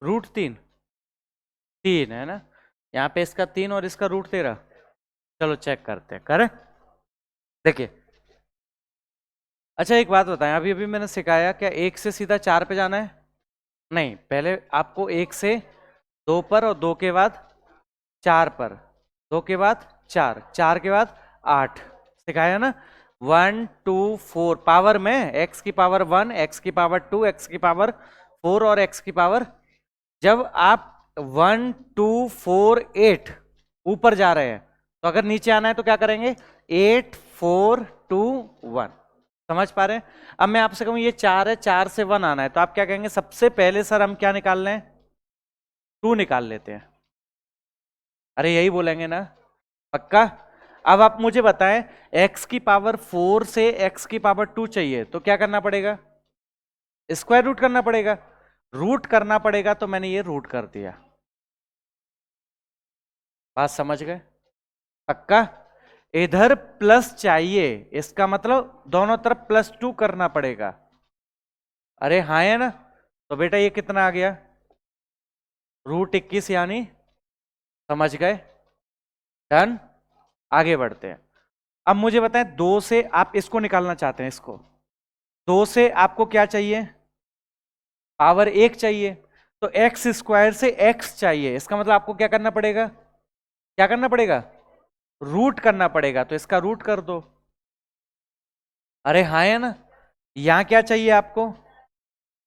Speaker 1: √3। 3 है ना, यहाँ पे इसका 3 और इसका रूट 13। चलो चेक करते हैं, करें। देखिए, अच्छा एक बात बताएं, अभी अभी मैंने सिखाया क्या 1 से सीधा 4 पे जाना है? नहीं, पहले आपको 1 से 2 पर और 2 के बाद 4 पर, 2 के बाद 4, 4 के बाद 8 सिखाया ना। 1 2 4 पावर में x की पावर 1, x की पावर 2, x की पावर 4 और x की पावर, जब आप 1 2 4 8 ऊपर जा रहे हैं तो अगर नीचे आना है तो क्या करेंगे? 8 4 2 1। समझ पा रहे हैं? अब मैं आपसे कहूं ये 4 है, 4 से 1 आना है तो आप क्या कहेंगे? सबसे पहले सर हम क्या निकाल लें? 2 निकाल लेते हैं। अरे यही बोलेंगे ना, पक्का? अब आप मुझे बताएं, x की पावर 4 से x की पावर 2 चाहिए तो क्या करना पड़ेगा? स्क्वायर रूट करना पड़ेगा। रूट करना पड़ेगा तो मैंने ये रूट कर दिया। बात समझ गए? पक्का? इधर प्लस चाहिए, इसका मतलब दोनों तरफ +2 करना पड़ेगा। अरे हाँ है ना, तो बेटा ये कितना आ गया? √21 यानी, समझ गए? डन। आगे बढ़ते हैं। अब मुझे बताएं, 2 से आप इसको निकालना चाहते हैं, इसको 2 से आपको क्या चाहिए? पावर 1 चाहिए, तो एक्स स्क्वायर से x चाहिए, इसका मतलब आपको क्या करना पड़ेगा? क्या करना पड़ेगा? रूट करना पड़ेगा, तो इसका रूट कर दो। अरे हाँ है ना, यहां क्या चाहिए आपको?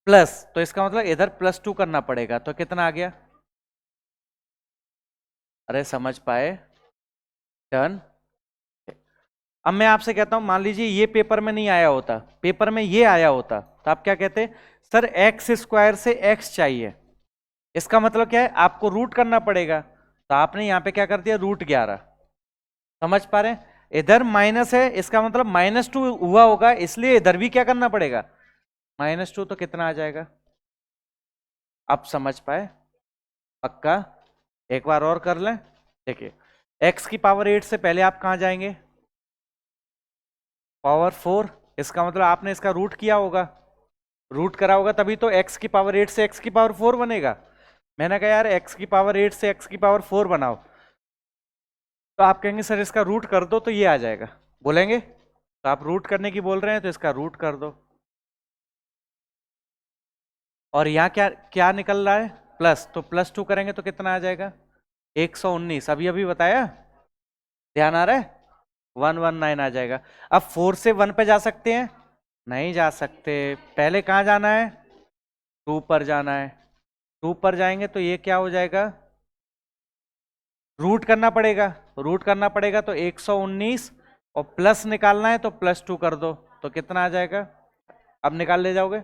Speaker 1: प्लस, तो इसका मतलब इधर +2 करना पड़ेगा, तो कितना आ गया? अरे समझ पाए? डन। अब मैं आपसे कहता हूं, मान लीजिए ये पेपर में नहीं आया होता, पेपर में ये आया होता, तो आप क्या कहते? सर एक्स स्क्वायर से x चाहिए, इसका मतलब क्या है? आपको रूट करना पड़ेगा, तो आपने यहां पे क्या कर दिया? √11। समझ पा रहे हैं? इधर माइनस है, इसका मतलब -2 हुआ होगा, इसलिए इधर भी क्या करना पड़ेगा? -2, तो कितना आ जाएगा? आप समझ पाए? पक्का? एक बार और कर लें। देखिए, x की पावर 8 से पहले आप कहां जाएंगे? पावर 4, इसका मतलब आपने इसका रूट किया होगा, रूट करा होगा, तभी तो x की पावर 8 से x की पावर 4 बनेगा। मैंने कहा यार x की पावर 8 से x की पावर 4 बनाओ, तो आप कहेंगे सर इसका रूट कर दो तो ये आ जाएगा, बोलेंगे? तो आप रूट करने की बोल रहे हैं तो इसका रूट कर दो, और यहाँ क्या क्या निकल रहा है? प्लस, तो +2 करेंगे तो कितना आ जाएगा? 119। अभी अभी बताया, ध्यान आ रहा है? 119 आ जाएगा। अब 4 से 1 पे जा सकते हैं? नहीं जा सकते, पहले कहाँ जाना है? 2 पर जाना है। 2 पर जाएंगे तो ये क्या हो जाएगा? रूट करना पड़ेगा, रूट करना पड़ेगा तो 119, और प्लस निकालना है तो +2 कर दो, तो कितना आ जाएगा? अब निकाल ले जाओगे?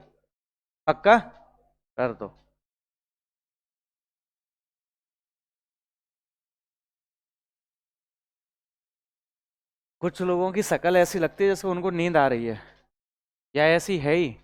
Speaker 1: पक्का? कर दो। कुछ लोगों की शक्ल ऐसी लगती है जैसे उनको नींद आ रही है, या ऐसी है ही?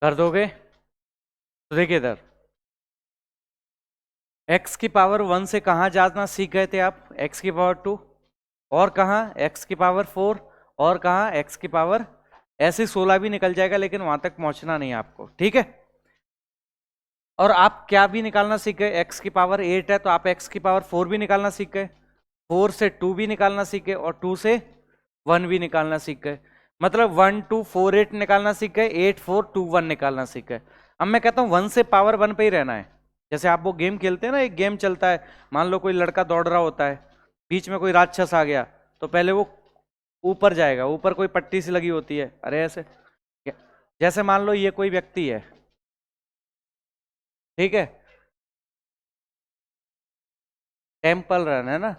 Speaker 1: कर दोगे? तो देखिए इधर, x की पावर 1 से कहाँ जाना सीख गए थे आप? x की पावर 2, और कहाँ x की पावर 4, और कहाँ x की पावर, ऐसे 16 भी निकल जाएगा, लेकिन वहां तक पहुंचना नहीं आपको, ठीक है? और आप क्या भी निकालना सीख गए? x की पावर 8 है तो आप x की पावर 4 भी निकालना सीख गए, 4 से 2 भी निकालना सीख गए, और 2 से 1 भी निकालना सीख गए। मतलब 1 2 4 8 निकालना सीख गए, 8 4 2 1 निकालना सीख गए। अब मैं कहता हूं 1 से पावर 1 पे ही रहना है। जैसे आप वो गेम खेलते हैं ना, एक गेम चलता है, मान लो कोई लड़का दौड़ रहा होता है, बीच में कोई राक्षस आ गया, तो पहले वो ऊपर जाएगा, ऊपर कोई पट्टी सी लगी होती है, अरे ऐसे, जैसे मान लो ये कोई व्यक्ति है, ठीक है, टेम्पल रन है ना,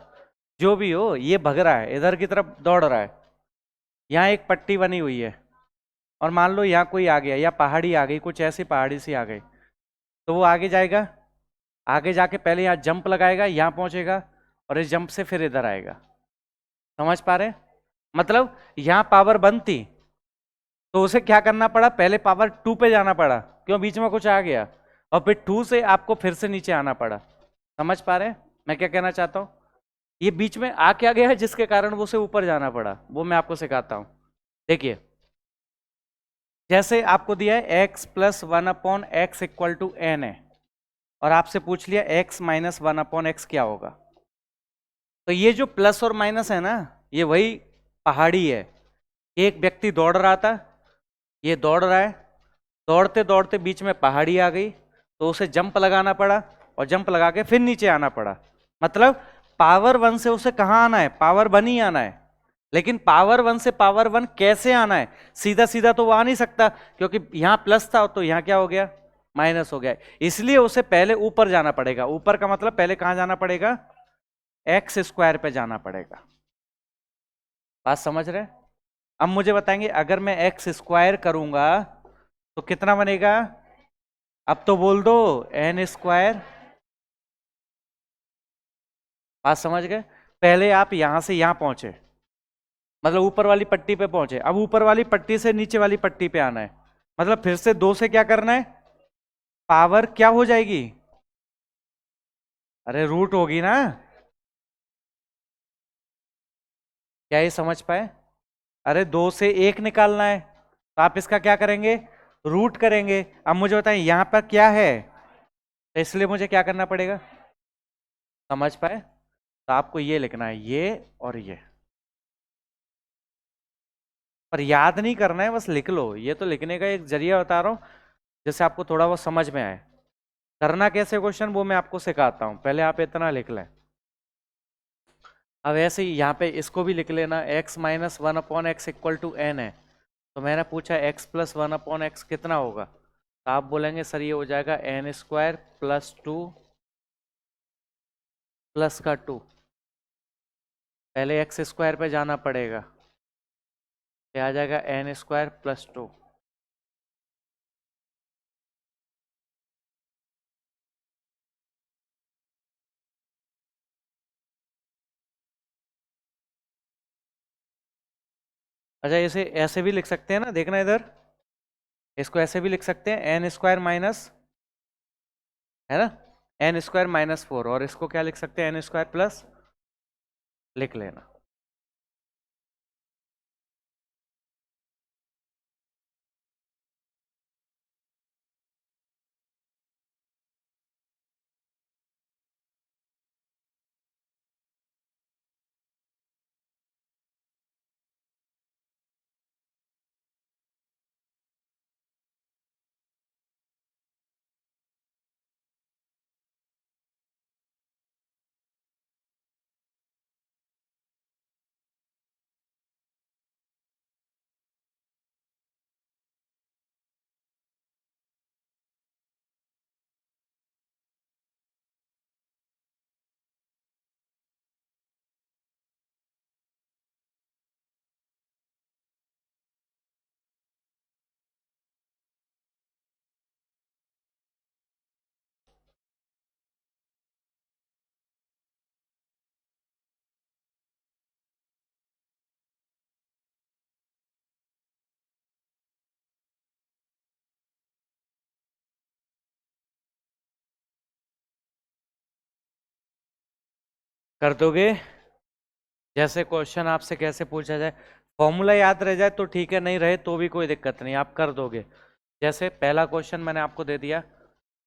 Speaker 1: जो भी हो, ये भग रहा है, इधर की तरफ दौड़ रहा है, यहाँ एक पट्टी बनी हुई है, और मान लो यहाँ कोई आ गया, या पहाड़ी आ गई, कुछ ऐसी पहाड़ी सी आ गई, तो वो आगे जाएगा, आगे जाके पहले यहाँ जंप लगाएगा, यहाँ पहुंचेगा, और इस जंप से फिर इधर आएगा। समझ पा रहे? मतलब यहाँ पावर 1 थी, तो उसे क्या करना पड़ा, पहले पावर 2 पे जाना पड़ा, क्यों, बीच में कुछ आ गया, और फिर 2 से आपको फिर से नीचे आना पड़ा। समझ पा रहे हैं मैं क्या कहना चाहता हूं? ये बीच में आ क्या गया है जिसके कारण वो से ऊपर जाना पड़ा, वो मैं आपको सिखाता हूं। देखिए, जैसे आपको दिया है x plus 1/x equal to n है, और आपसे पूछ लिया x माइनस 1/x क्या होगा, तो ये जो प्लस और माइनस है ना, ये वही पहाड़ी है। एक व्यक्ति दौड़ रहा था, ये दौड़ रहा है, दौड़ते दौड़ते बीच में पहाड़ी आ गई, तो उसे जंप लगाना पड़ा, और जंप लगा के फिर नीचे आना पड़ा। मतलब पावर 1 से उसे कहाँ आना है, पावर 1 ही आना है। लेकिन पावर 1 से पावर 1 कैसे आना है, सीधा सीधा तो वो आ नहीं सकता, क्योंकि यहां प्लस था तो यहां क्या हो गया, माइनस हो गया। इसलिए उसे पहले ऊपर जाना पड़ेगा। ऊपर का मतलब पहले कहां जाना पड़ेगा, एक्स स्क्वायर पे जाना पड़ेगा। बात समझ रहे हैं? अब मुझे बताएंगे, अगर मैं एक्स स्क्वायर करूंगा तो कितना बनेगा, अब तो बोल दो, एन स्क्वायर। बात समझ गए? पहले आप यहां से यहां पहुंचे, मतलब ऊपर वाली पट्टी पे पहुंचे, अब ऊपर वाली पट्टी से नीचे वाली पट्टी पे आना है, मतलब फिर से 2 से क्या करना है, पावर क्या हो जाएगी, अरे रूट होगी ना। क्या ये समझ पाए? अरे 2 से 1 निकालना है, तो आप इसका क्या करेंगे, रूट करेंगे। अब मुझे बताएं यहां पर क्या है, तो इसलिए मुझे क्या करना पड़ेगा, समझ पाए? तो आपको ये लिखना है, ये और ये, पर याद नहीं करना है, बस लिख लो। ये तो लिखने का एक जरिया बता रहा हूं, जिससे आपको थोड़ा बहुत समझ में आए। करना कैसे क्वेश्चन वो मैं आपको सिखाता हूं, पहले आप इतना लिख लें। अब ऐसे ही यहाँ पे इसको भी लिख लेना, x minus 1/x equal to n है, तो मैंने पूछा x प्लस 1/x कितना होगा, तो आप बोलेंगे सर ये हो जाएगा n स्क्वायर प्लस 2 प्लस का 2, पहले एक्स स्क्वायर पे जाना पड़ेगा, ये आ जाएगा n स्क्वायर प्लस 2। अच्छा, इसे ऐसे भी लिख सकते हैं ना, देखना इधर, इसको ऐसे भी लिख सकते हैं, n स्क्वायर माइनस, है ना, n स्क्वायर माइनस 4, और इसको क्या लिख सकते हैं, n स्क्वायर प्लस, लिख लेना। कर दोगे? जैसे क्वेश्चन आपसे कैसे पूछा जाए, फॉर्मूला याद रह जाए तो ठीक है, नहीं रहे तो भी कोई दिक्कत नहीं, आप कर दोगे। जैसे पहला क्वेश्चन मैंने आपको दे दिया,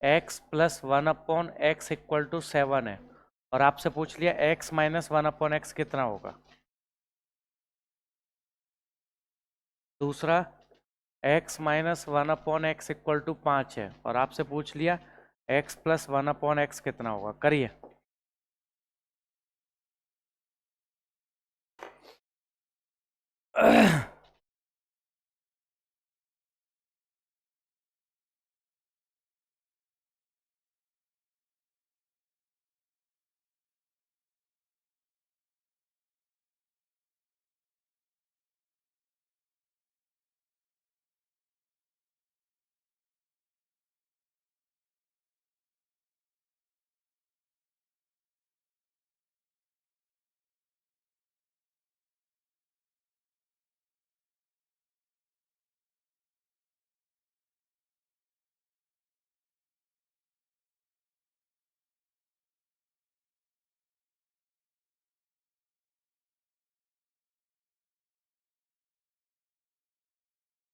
Speaker 1: x plus 1/x equal to 7 है, और आपसे पूछ लिया x माइनस 1/x कितना होगा। दूसरा, x minus 1/x equal to 5 है, और आपसे पूछ लिया x प्लस 1/x कितना होगा। करिए।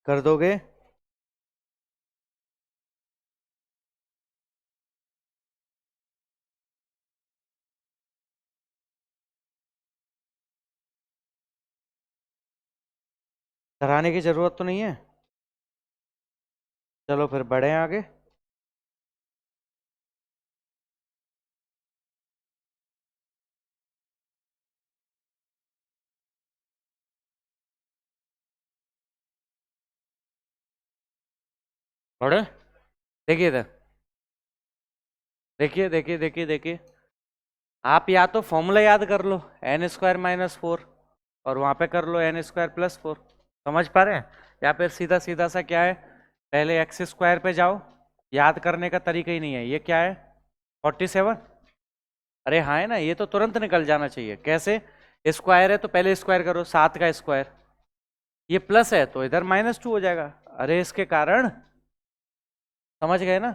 Speaker 1: कर दोगे? कराने की जरूरत तो नहीं है? चलो फिर बढ़े आगे। बढ़े। देखिए इधर, देखिए देखिए देखिए देखिए। आप या तो फॉर्मूला याद कर लो, n² - 4, और वहां पे कर लो n² + 4। समझ पा रहे हैं? या फिर सीधा सीधा सा क्या है, पहले x² पे जाओ। याद करने का तरीका ही नहीं है। ये क्या है? 47। अरे हाँ है ना, ये तो तुरंत निकल जाना चाहिए। कैसे? स्क्वायर है तो पहले स्क्वायर करो, 7 का स्क्वायर। ये प्लस है तो इधर -2 हो जाएगा। अरे इसके कारण, समझ गए ना?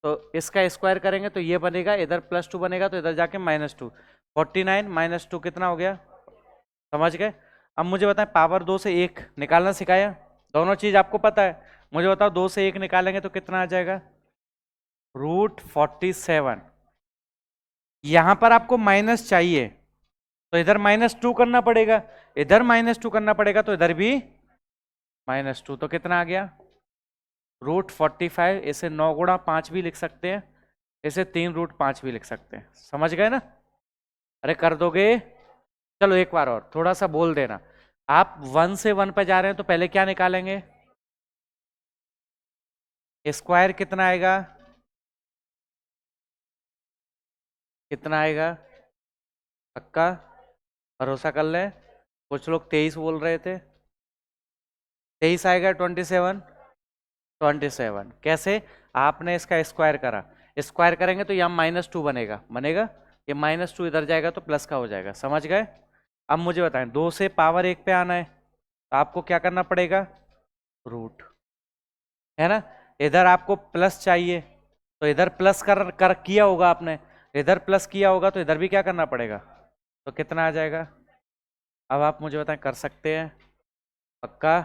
Speaker 1: तो इसका स्क्वायर करेंगे तो ये बनेगा, इधर +2 बनेगा तो इधर जाके -2। 49 - 2 कितना हो गया? समझ गए? अब मुझे बताएं, पावर 2 से 1 निकालना सिखाया, दोनों चीज आपको पता है। मुझे बताओ 2 से 1 निकालेंगे तो कितना आ जाएगा? √47। यहां पर आपको माइनस चाहिए तो इधर -2 करना पड़ेगा, इधर -2 करना पड़ेगा तो इधर भी -2। तो कितना आ गया? √45। इसे 9 × 5 भी लिख सकते हैं, इसे 3√5 भी लिख सकते हैं। समझ गए ना? अरे कर दोगे? चलो एक बार और थोड़ा सा बोल देना। आप 1 से 1 पे जा रहे हैं तो पहले क्या निकालेंगे? स्क्वायर कितना आएगा? कितना आएगा? पक्का? भरोसा कर ले। कुछ लोग 23 बोल रहे थे। 23 आएगा? 27? 27 कैसे? आपने इसका स्क्वायर करा, स्क्वायर करेंगे तो यहाँ -2 बनेगा, बनेगा। ये -2 इधर जाएगा तो प्लस का हो जाएगा। समझ गए? अब मुझे बताएं, 2 से पावर 1 पे आना है तो आपको क्या करना पड़ेगा? रूट, है ना? इधर आपको प्लस चाहिए तो इधर प्लस कर किया होगा आपने, इधर प्लस किया होगा तो इधर भी क्या करना पड़ेगा? तो कितना आ जाएगा? अब आप मुझे बताएं, कर सकते हैं? पक्का?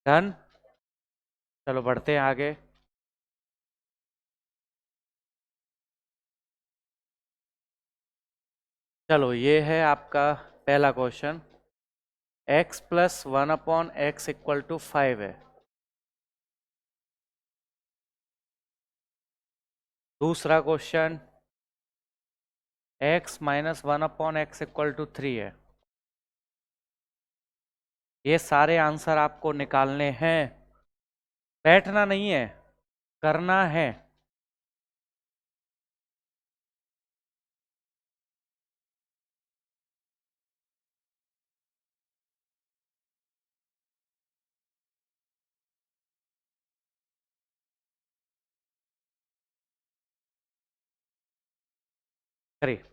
Speaker 1: डन? चलो बढ़ते हैं आगे। चलो ये है आपका पहला क्वेश्चन। x + 1/x = 5 है। दूसरा क्वेश्चन, x - 1/x = 3 है। ये सारे आंसर आपको निकालने हैं, बैठना नहीं है, करना है। करिए।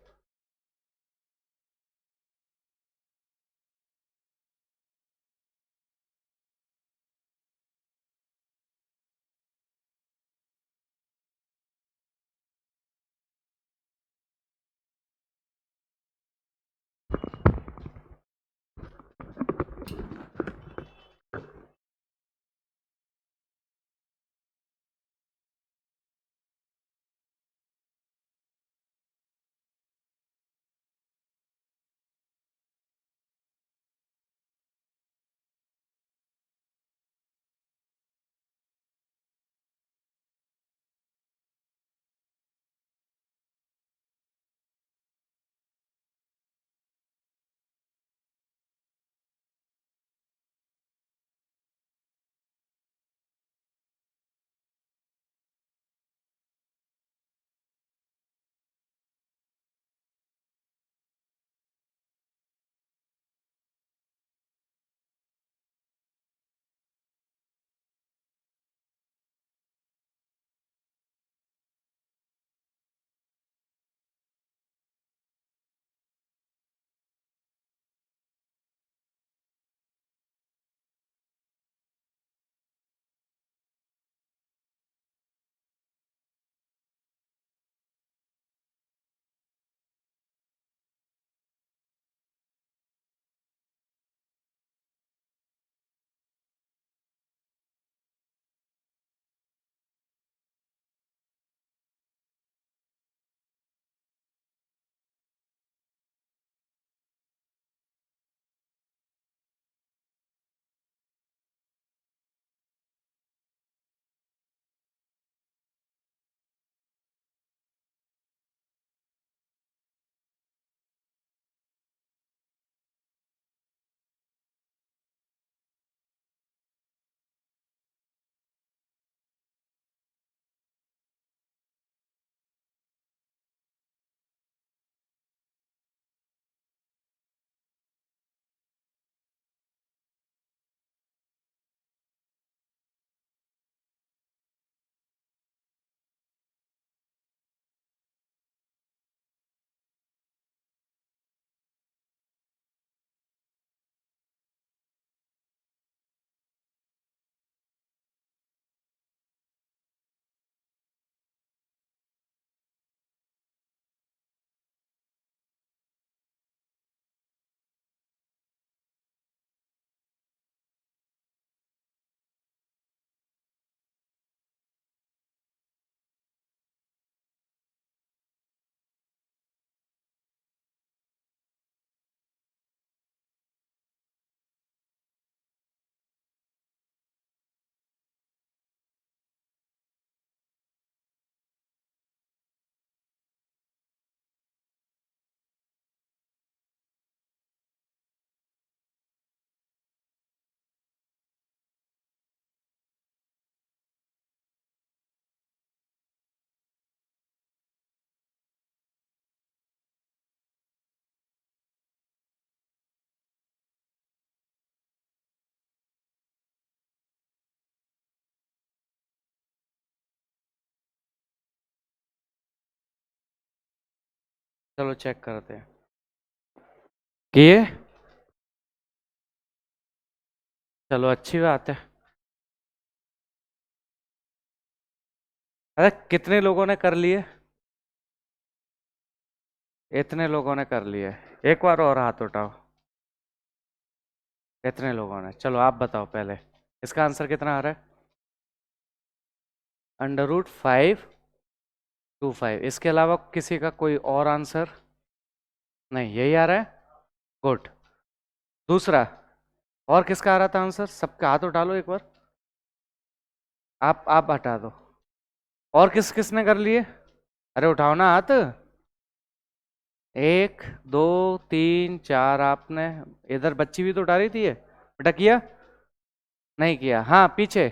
Speaker 1: चलो चेक करते हैं। किए? चलो अच्छी बात है। अरे कितने लोगों ने कर लिए? इतने लोगों ने कर लिए। एक बार और हाथ उठाओ। कितने लोगों ने? चलो आप बताओ पहले, इसका आंसर कितना आ रहा है? √525। इसके अलावा किसी का कोई और आंसर? नहीं, यही आ रहा है। गुड। दूसरा, और किसका आ रहा था आंसर? सबका हाथ उठा लो एक बार। आप हटा दो। और किस किसने कर लिए? अरे उठाओ ना हाथ। एक, दो, तीन, चार आपने। इधर बच्ची भी तो उठा रही थी ये। बेटा किया? नहीं किया। हाँ पीछे।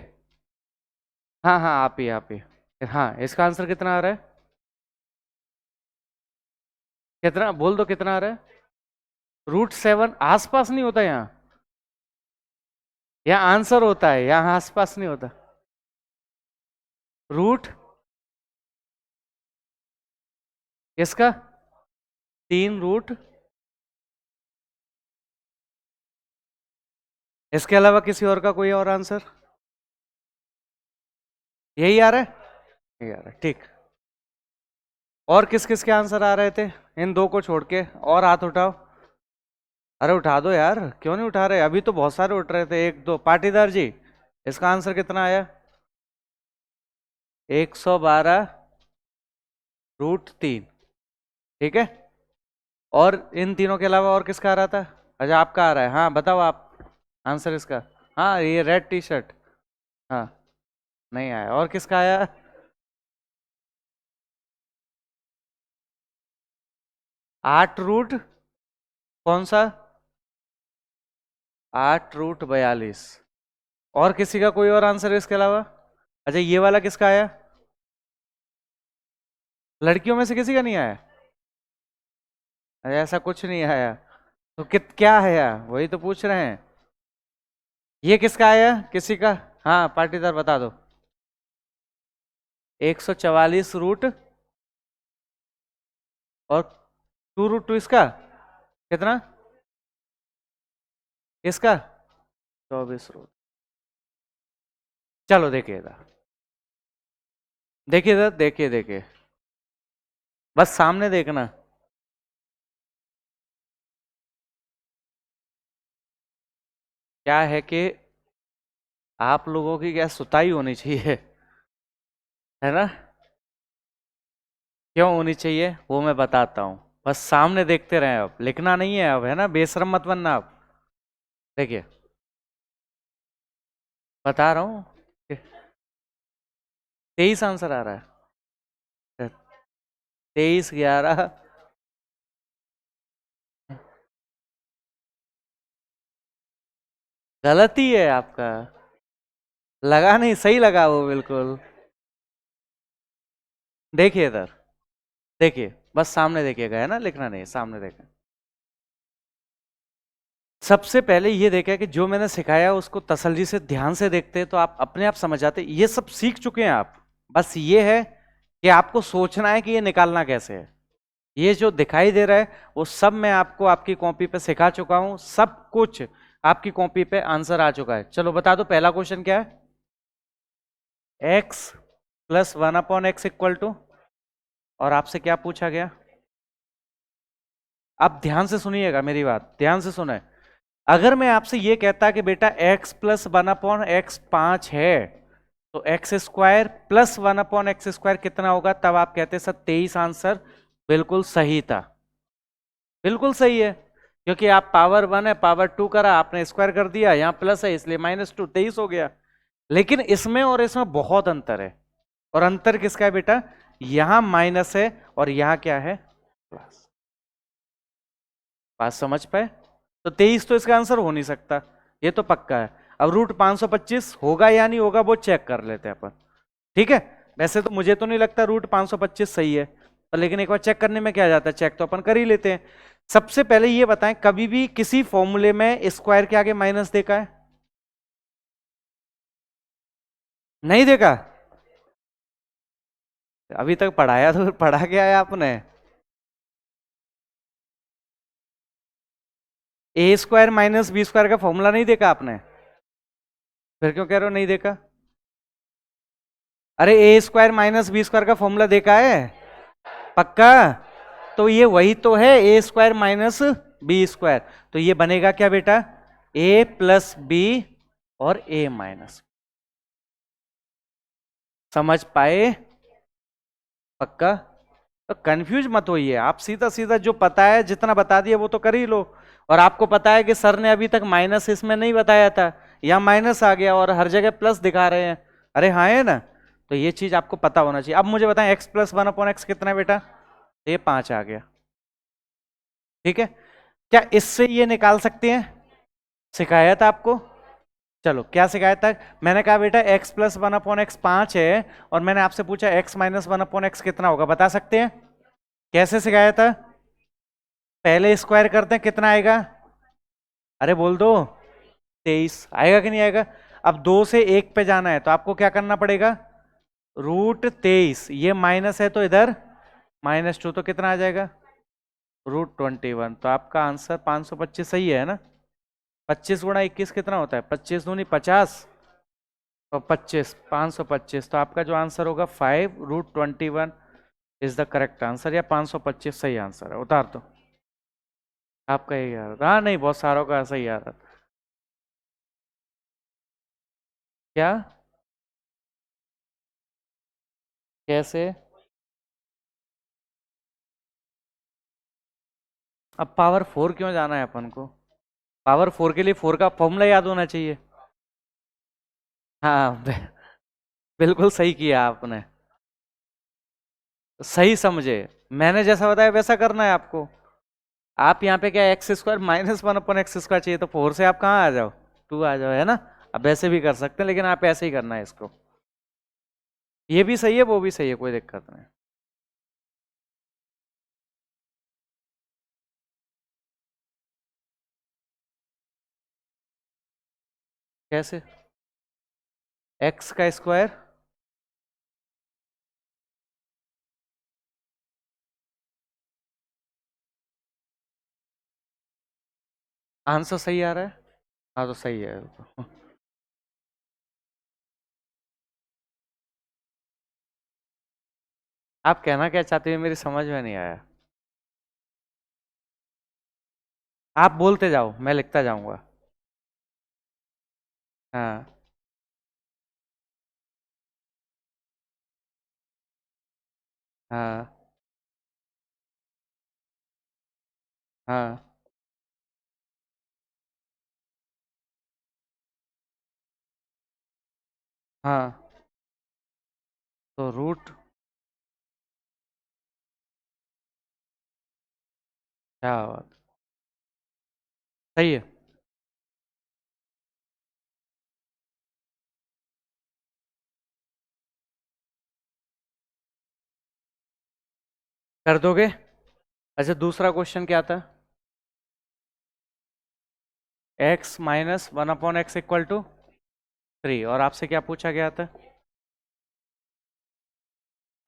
Speaker 1: हाँ हाँ, आप ही। हाँ, इसका आंसर कितना आ रहा है? कितना बोल दो, कितना आ रहा है? √7 आसपास नहीं होता यहाँ। यहाँ आंसर होता है, यहाँ आसपास नहीं होता। रूट इसका 3 रूट। इसके अलावा किसी और का कोई और आंसर? यही आ रहा है? यही आ रहा है, ठीक। और किस किस के आंसर आ रहे थे? इन दो को छोड़ के और हाथ उठाओ। अरे उठा दो यार, क्यों नहीं उठा रहे? अभी तो बहुत सारे उठ रहे थे। एक दो, पाटीदार जी, इसका आंसर कितना आया? 112√3। ठीक है। और इन तीनों के अलावा और किसका आ रहा था? अच्छा आपका आ रहा है, हाँ बताओ आप आंसर इसका। हाँ ये रेड टी शर्ट। हाँ, नहीं आया। और किसका आया? 8 रूट कौन सा? 8√42। और किसी का कोई और आंसर है इसके अलावा? अच्छा ये वाला किसका आया? लड़कियों में से किसी का नहीं आया? अच्छा ऐसा कुछ नहीं आया। तो क्या है यार, वही तो पूछ रहे हैं। ये किसका आया किसी का? हाँ पाटीदार बता दो। 144 रूट। और 2√2 इसका कितना? इसका 24 रूट। चलो देखिए इधर, देखिए इधर, देखिए देखिए, बस सामने देखना। क्या है कि आप लोगों की क्या सुताई होनी चाहिए, है ना? क्यों होनी चाहिए वो मैं बताता हूँ। बस सामने देखते रहें, अब लिखना नहीं है अब, है ना? बेशरम मत बनना अब। देखिए बता रहा हूँ। 23 आंसर आ रहा है। 23, 11। गलती है आपका। लगा नहीं, सही लगा वो बिल्कुल। देखिए इधर, देखिए बस सामने देखिएगा, है ना? लिखना नहीं, सामने देखा। सबसे पहले ये देखा कि जो मैंने सिखाया उसको तसल्ली से ध्यान से देखते तो आप अपने आप समझ आते। ये सब सीख चुके हैं आप। बस ये है कि आपको सोचना है कि ये निकालना कैसे है। ये जो दिखाई दे रहा है वो सब मैं आपको आपकी कॉपी पे सिखा चुका हूं। सब कुछ आपकी कॉपी पे आंसर आ चुका है। चलो बता दो पहला क्वेश्चन क्या है? x+1/x = और आपसे क्या पूछा गया? आप ध्यान से सुनिएगा, मेरी बात ध्यान से सुने। अगर मैं आपसे ये कहता कि बेटा x+1/x 5 है, तो x² + 1/x² कितना होगा? तब आप कहते सर 23 आंसर बिल्कुल सही था। बिल्कुल सही है, क्योंकि आप पावर 1 है पावर 2 करा, आपने स्क्वायर कर दिया, यहाँ प्लस है इसलिए -2, 23 हो गया। लेकिन इसमें और इसमें बहुत अंतर है। और अंतर किसका है बेटा? यहां माइनस है और यहां क्या है? प्लस। बात समझ पाए? तो 23 तो इसका आंसर हो नहीं सकता, ये तो पक्का है। अब √525 होगा या नहीं होगा वो चेक कर लेते हैं अपन। ठीक है। वैसे तो मुझे तो नहीं लगता √525 सही है, पर लेकिन एक बार चेक करने में क्या जाता है, चेक तो अपन कर ही लेते हैं। सबसे पहले ये बताएं, कभी भी किसी फॉर्मूले में स्क्वायर के आगे माइनस देखा है? नहीं देखा? अभी तक पढ़ाया तो पढ़ा क्या है आपने? ए स्क्वायर माइनस बी स्क्वायर का फॉर्मूला नहीं देखा आपने? फिर क्यों कह रहे हो नहीं देखा? अरे ए स्क्वायर माइनस बी स्क्वायर का फॉर्मूला देखा है? पक्का? तो ये वही तो है, A square minus B square. तो ये बनेगा क्या बेटा? ए प्लस बी और ए माइनस। समझ पाए? पक्का? तो कंफ्यूज मत होइए, आप सीधा सीधा जो पता है जितना बता दिया वो तो कर ही लो। और आपको पता है कि सर ने अभी तक माइनस इसमें नहीं बताया था, या माइनस आ गया और हर जगह प्लस दिखा रहे हैं। अरे हाँ है ना? तो ये चीज आपको पता होना चाहिए। अब मुझे बताएं x plus one upon X कितना है बेटा? ये 5 आ गया। ठीक है, क्या इससे ये निकाल सकते हैं? सिखाया था आपको। चलो क्या सिखाया था? मैंने कहा बेटा x plus one upon x 5 है, और मैंने आपसे पूछा x minus one upon X कितना होगा, बता सकते हैं? कैसे सिखाया था? पहले स्क्वायर करते हैं, कितना आएगा? अरे बोल दो। 23 आएगा कि नहीं आएगा? अब 2 से 1 पे जाना है तो आपको क्या करना पड़ेगा? √23, ये माइनस है तो इधर -2, तो कितना आ जाएगा? √21। तो आपका आंसर 525 सही है ना? 25 गुणा 21 कितना होता है? 25 दूनी 50 और 25 525। तो आपका जो आंसर होगा 5√21 इज द करेक्ट आंसर, या 525 सही आंसर है। उतार दो। आपका यही आ रहा था? हाँ नहीं, बहुत सारों का ऐसा ही आ रहा था। क्या? कैसे? अब पावर 4 क्यों जाना है अपन को? पावर 4 के लिए 4 का फॉर्मूला याद होना चाहिए। हाँ बिल्कुल सही किया आपने, सही समझे। मैंने जैसा बताया वैसा करना है आपको। आप यहाँ पे क्या एक्स स्क्वायर माइनस वन अपन एक्स स्क्वायर चाहिए, तो 4 से आप कहाँ आ जाओ? 2 आ जाओ, है ना? अब वैसे भी कर सकते हैं, लेकिन आप ऐसे ही करना है इसको। ये भी सही है, वो भी सही है, कोई दिक्कत नहीं। कैसे? एक्स का स्क्वायर? आंसर सही आ रहा है? हाँ तो सही है। आप कहना क्या चाहते हैं मेरी समझ में नहीं आया। आप बोलते जाओ, मैं लिखता जाऊंगा। हाँ हाँ हाँ हाँ। तो रूट, क्या बात, सही है। कर दोगे? अच्छा दूसरा क्वेश्चन क्या था? X minus one upon x equal to 3, और आपसे क्या पूछा गया था?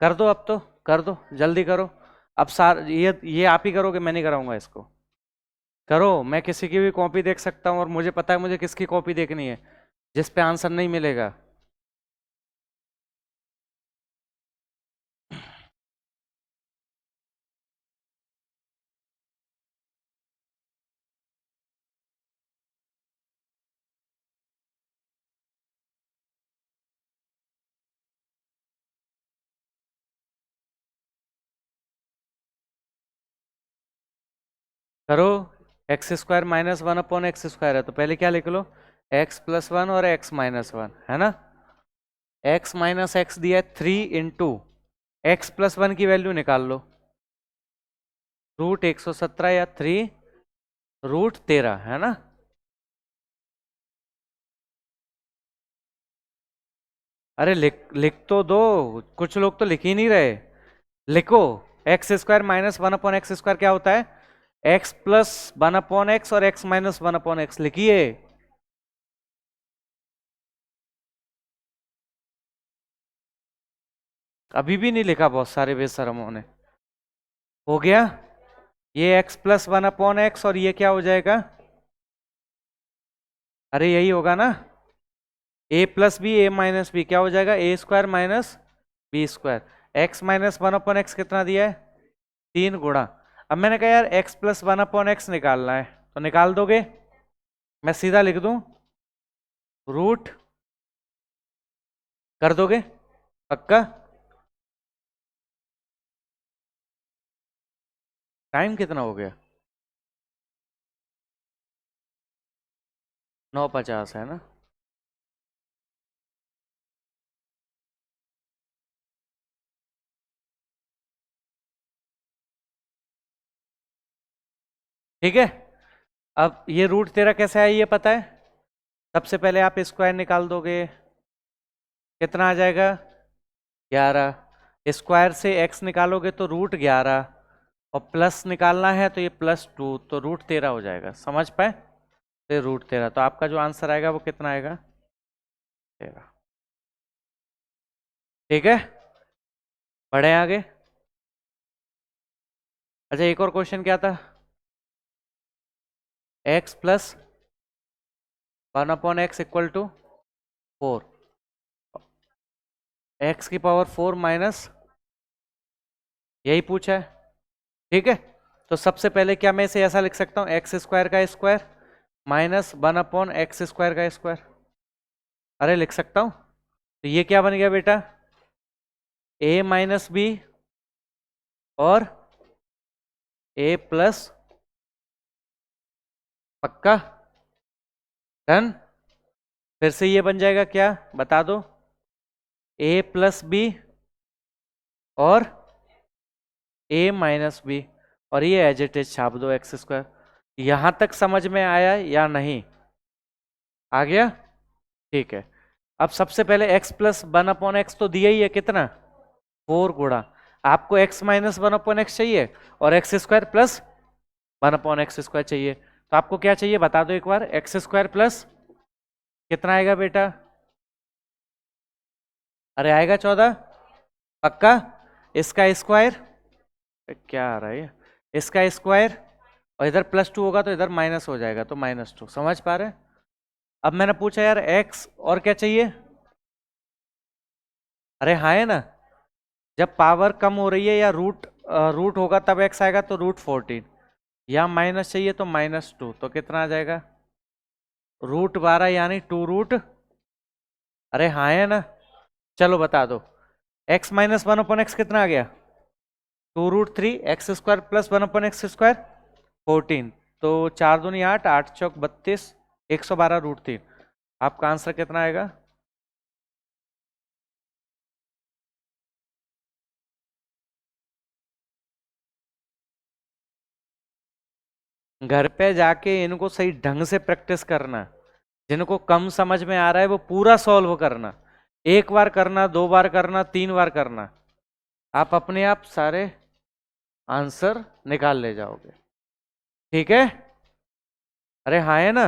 Speaker 1: कर दो अब तो, कर दो जल्दी करो। अब सार ये आप ही करोगे, मैं नहीं कराऊंगा इसको। करो, मैं किसी की भी कॉपी देख सकता हूँ, और मुझे पता है मुझे किसकी कॉपी देखनी है जिस पे आंसर नहीं मिलेगा। करो। X square minus one upon X square है, तो पहले क्या लिख लो? एक्स प्लस वन और एक्स माइनस वन, है ना? एक्स माइनस एक्स दिया है 3 × एक्स प्लस वन की वैल्यू निकाल लो। √117 या 3√13, है ना? अरे लिख तो दो, कुछ लोग तो लिख ही नहीं रहे। लिखो। X square minus one upon X square क्या होता है? X plus one upon X और X minus one upon X, लिखिए। अभी भी नहीं लिखा, बहुत सारे बेशरमों ने। हो गया? ये X plus one upon X, और ये क्या हो जाएगा? अरे यही होगा ना, A plus B A minus B क्या हो जाएगा, A square minus B square. X minus one upon X कितना दिया है, 3 गुणा। अब मैंने कहा यार X plus one upon X निकालना है, तो निकाल दोगे, मैं सीधा लिख दूं रूट कर दोगे पक्का। टाइम कितना हो गया, 9:50 है ना। ठीक है, अब ये रूट तेरा कैसे आया ये पता है। सबसे पहले आप स्क्वायर निकाल दोगे, कितना आ जाएगा 11। स्क्वायर से एक्स निकालोगे तो रूट 11, और प्लस निकालना है तो ये +2, तो रूट 13 हो जाएगा, समझ पाए। तो रूट 13, तो आपका जो आंसर आएगा वो कितना आएगा 13। ठीक है, बढ़े आगे। अच्छा एक और क्वेश्चन क्या था, x plus 1/x = 4, x⁴ minus, यही पूछा है। ठीक है, तो सबसे पहले क्या मैं इसे ऐसा लिख सकता हूं, x² का स्क्वायर माइनस 1/x² का स्क्वायर। अरे लिख सकता हूं, तो ये क्या बन गया बेटा, a माइनस बी और a प्लस, पक्का डन। फिर से ये बन जाएगा क्या बता दो, a प्लस बी और a माइनस बी, और ये एज इट इज छाप दो x²। यहां तक समझ में आया या नहीं, आ गया। ठीक है, अब सबसे पहले x प्लस 1/x तो दिया ही है कितना 4 गुणा, आपको x माइनस 1/x चाहिए और x² प्लस 1/x² चाहिए, तो आपको क्या चाहिए बता दो एक बार, x² प्लस कितना आएगा बेटा, अरे आएगा 14 पक्का। इसका स्क्वायर, क्या आ रहा है इसका स्क्वायर, और इधर +2 होगा तो इधर माइनस हो जाएगा, तो -2, समझ पा रहे हैं। अब मैंने पूछा यार x और क्या चाहिए, अरे हाँ है ना, जब पावर कम हो रही है या रूट होगा तब x आएगा, तो √14, या माइनस चाहिए तो -2, तो कितना आ जाएगा √12 यानी 2 अरे हाँ है ना, चलो बता दो, x माइनस 1/x कितना आ गया 2√3, x² प्लस 1/x², 14, तो 4 दूनी 8, 8 चौक 32, 112√3, आपका आंसर कितना आएगा। घर पे जाके इनको सही ढंग से प्रैक्टिस करना, जिनको कम समझ में आ रहा है वो पूरा सॉल्व करना, एक बार करना, 2 बार करना, 3 बार करना, आप अपने आप सारे आंसर निकाल ले जाओगे। ठीक है, अरे हाँ है ना,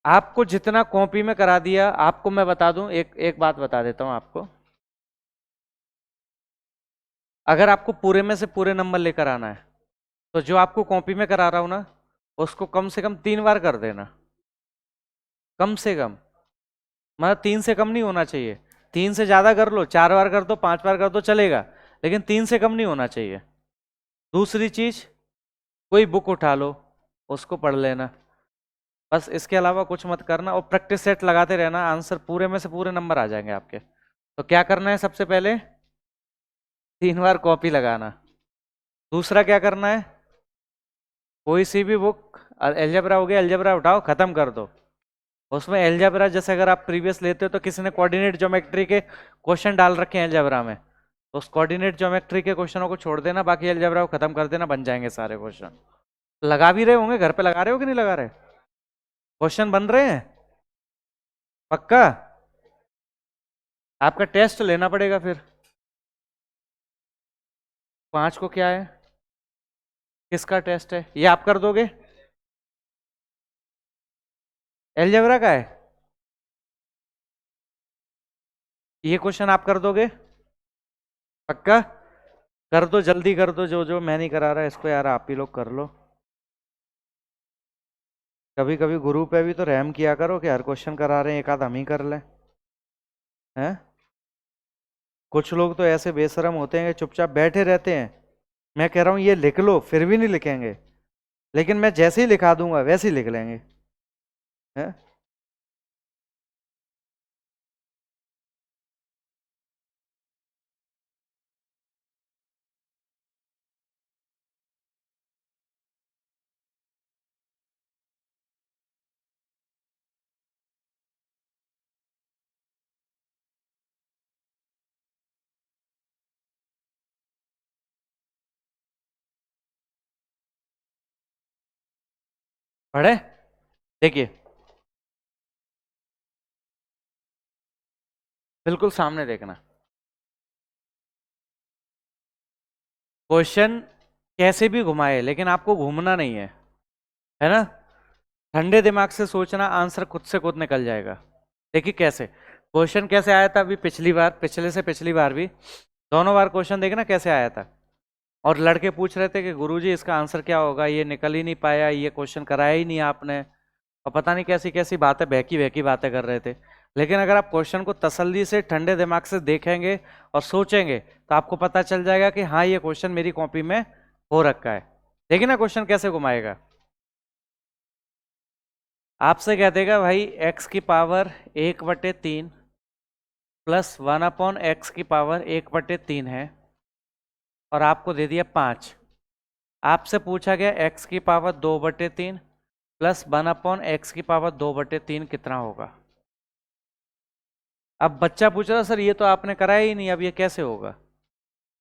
Speaker 1: आपको जितना कॉपी में करा दिया, आपको मैं बता दूं, एक एक बात बता देता हूं आपको, अगर आपको पूरे में से पूरे नंबर लेकर आना है तो जो आपको कॉपी में करा रहा हूं ना, उसको कम से कम 3 बार कर देना, कम से कम, मतलब 3 से कम नहीं होना चाहिए, 3 से ज्यादा कर लो, 4 बार कर दो, 5 बार कर दो चलेगा, लेकिन 3 से कम नहीं होना चाहिए। दूसरी चीज, कोई बुक उठा लो, उसको पढ़ लेना, बस इसके अलावा कुछ मत करना, और प्रैक्टिस सेट लगाते रहना, आंसर पूरे में से पूरे नंबर आ जाएंगे आपके। तो क्या करना है, सबसे पहले 3 बार कॉपी लगाना, दूसरा क्या करना है, कोई सी भी बुक, एलजेब्रा हो गया, एलजेब्रा उठाओ खत्म कर दो, उसमें एलजेब्रा जैसे अगर आप प्रीवियस लेते हो तो किसी ने कोऑर्डिनेट ज्योमेट्री के क्वेश्चन डाल रखे हैं एलजेब्रा में, तो उस कोऑर्डिनेट ज्योमेट्री के क्वेश्चनों को छोड़ देना, बाकी एलजेब्रा को खत्म कर देना, बन जाएंगे सारे क्वेश्चन। लगा भी रहे होंगे घर पे, लगा रहे हो कि नहीं लगा रहे, क्वेश्चन बन रहे हैं पक्का। आपका टेस्ट लेना पड़ेगा फिर, 5 को क्या है, किसका टेस्ट है, ये आप कर दोगे, एलजेब्रा का है, ये क्वेश्चन आप कर दोगे पक्का। कर दो जल्दी कर दो, जो जो मैं नहीं करा रहा इसको यार आप ही लोग कर लो। कभी कभी गुरु पे भी तो रहम किया करो कि हर क्वेश्चन करा रहे हैं, एक आध हम ही कर लें। हैं? कुछ लोग तो ऐसे बेशरम होते हैं कि चुपचाप बैठे रहते हैं। मैं कह रहा हूँ ये लिख लो, फिर भी नहीं लिखेंगे, लेकिन मैं जैसे ही लिखा दूंगा वैसे ही लिख लेंगे। हैं? पढ़े? देखिए, बिल्कुल सामने देखना। क्वेश्चन कैसे भी घुमाए, लेकिन आपको घूमना नहीं है ना। ठंडे दिमाग से सोचना, आंसर खुद से खुद निकल जाएगा। देखिए कैसे क्वेश्चन कैसे आया था अभी पिछली बार, पिछले से पिछली बार भी, दोनों बार क्वेश्चन देखना कैसे आया था। और लड़के पूछ रहे थे कि गुरुजी इसका आंसर क्या होगा, ये निकल ही नहीं पाया, ये क्वेश्चन कराया ही नहीं आपने, और पता नहीं कैसी कैसी बातें, बहकी बहकी बातें कर रहे थे। लेकिन अगर आप क्वेश्चन को तसल्ली से ठंडे दिमाग से देखेंगे और सोचेंगे तो आपको पता चल जाएगा कि हाँ ये क्वेश्चन मेरी कॉपी में हो रखा है। देखिए ना क्वेश्चन कैसे घुमाएगा। आपसे कह देगा भाई x की पावर 1/3 प्लस 1/x की पावर 1/3 है, और आपको दे दिया 5। आपसे पूछा गया x की पावर 2/3 प्लस 1/x की पावर 2/3 कितना होगा। अब बच्चा पूछ रहा सर ये तो आपने कराया ही नहीं, अब ये कैसे होगा।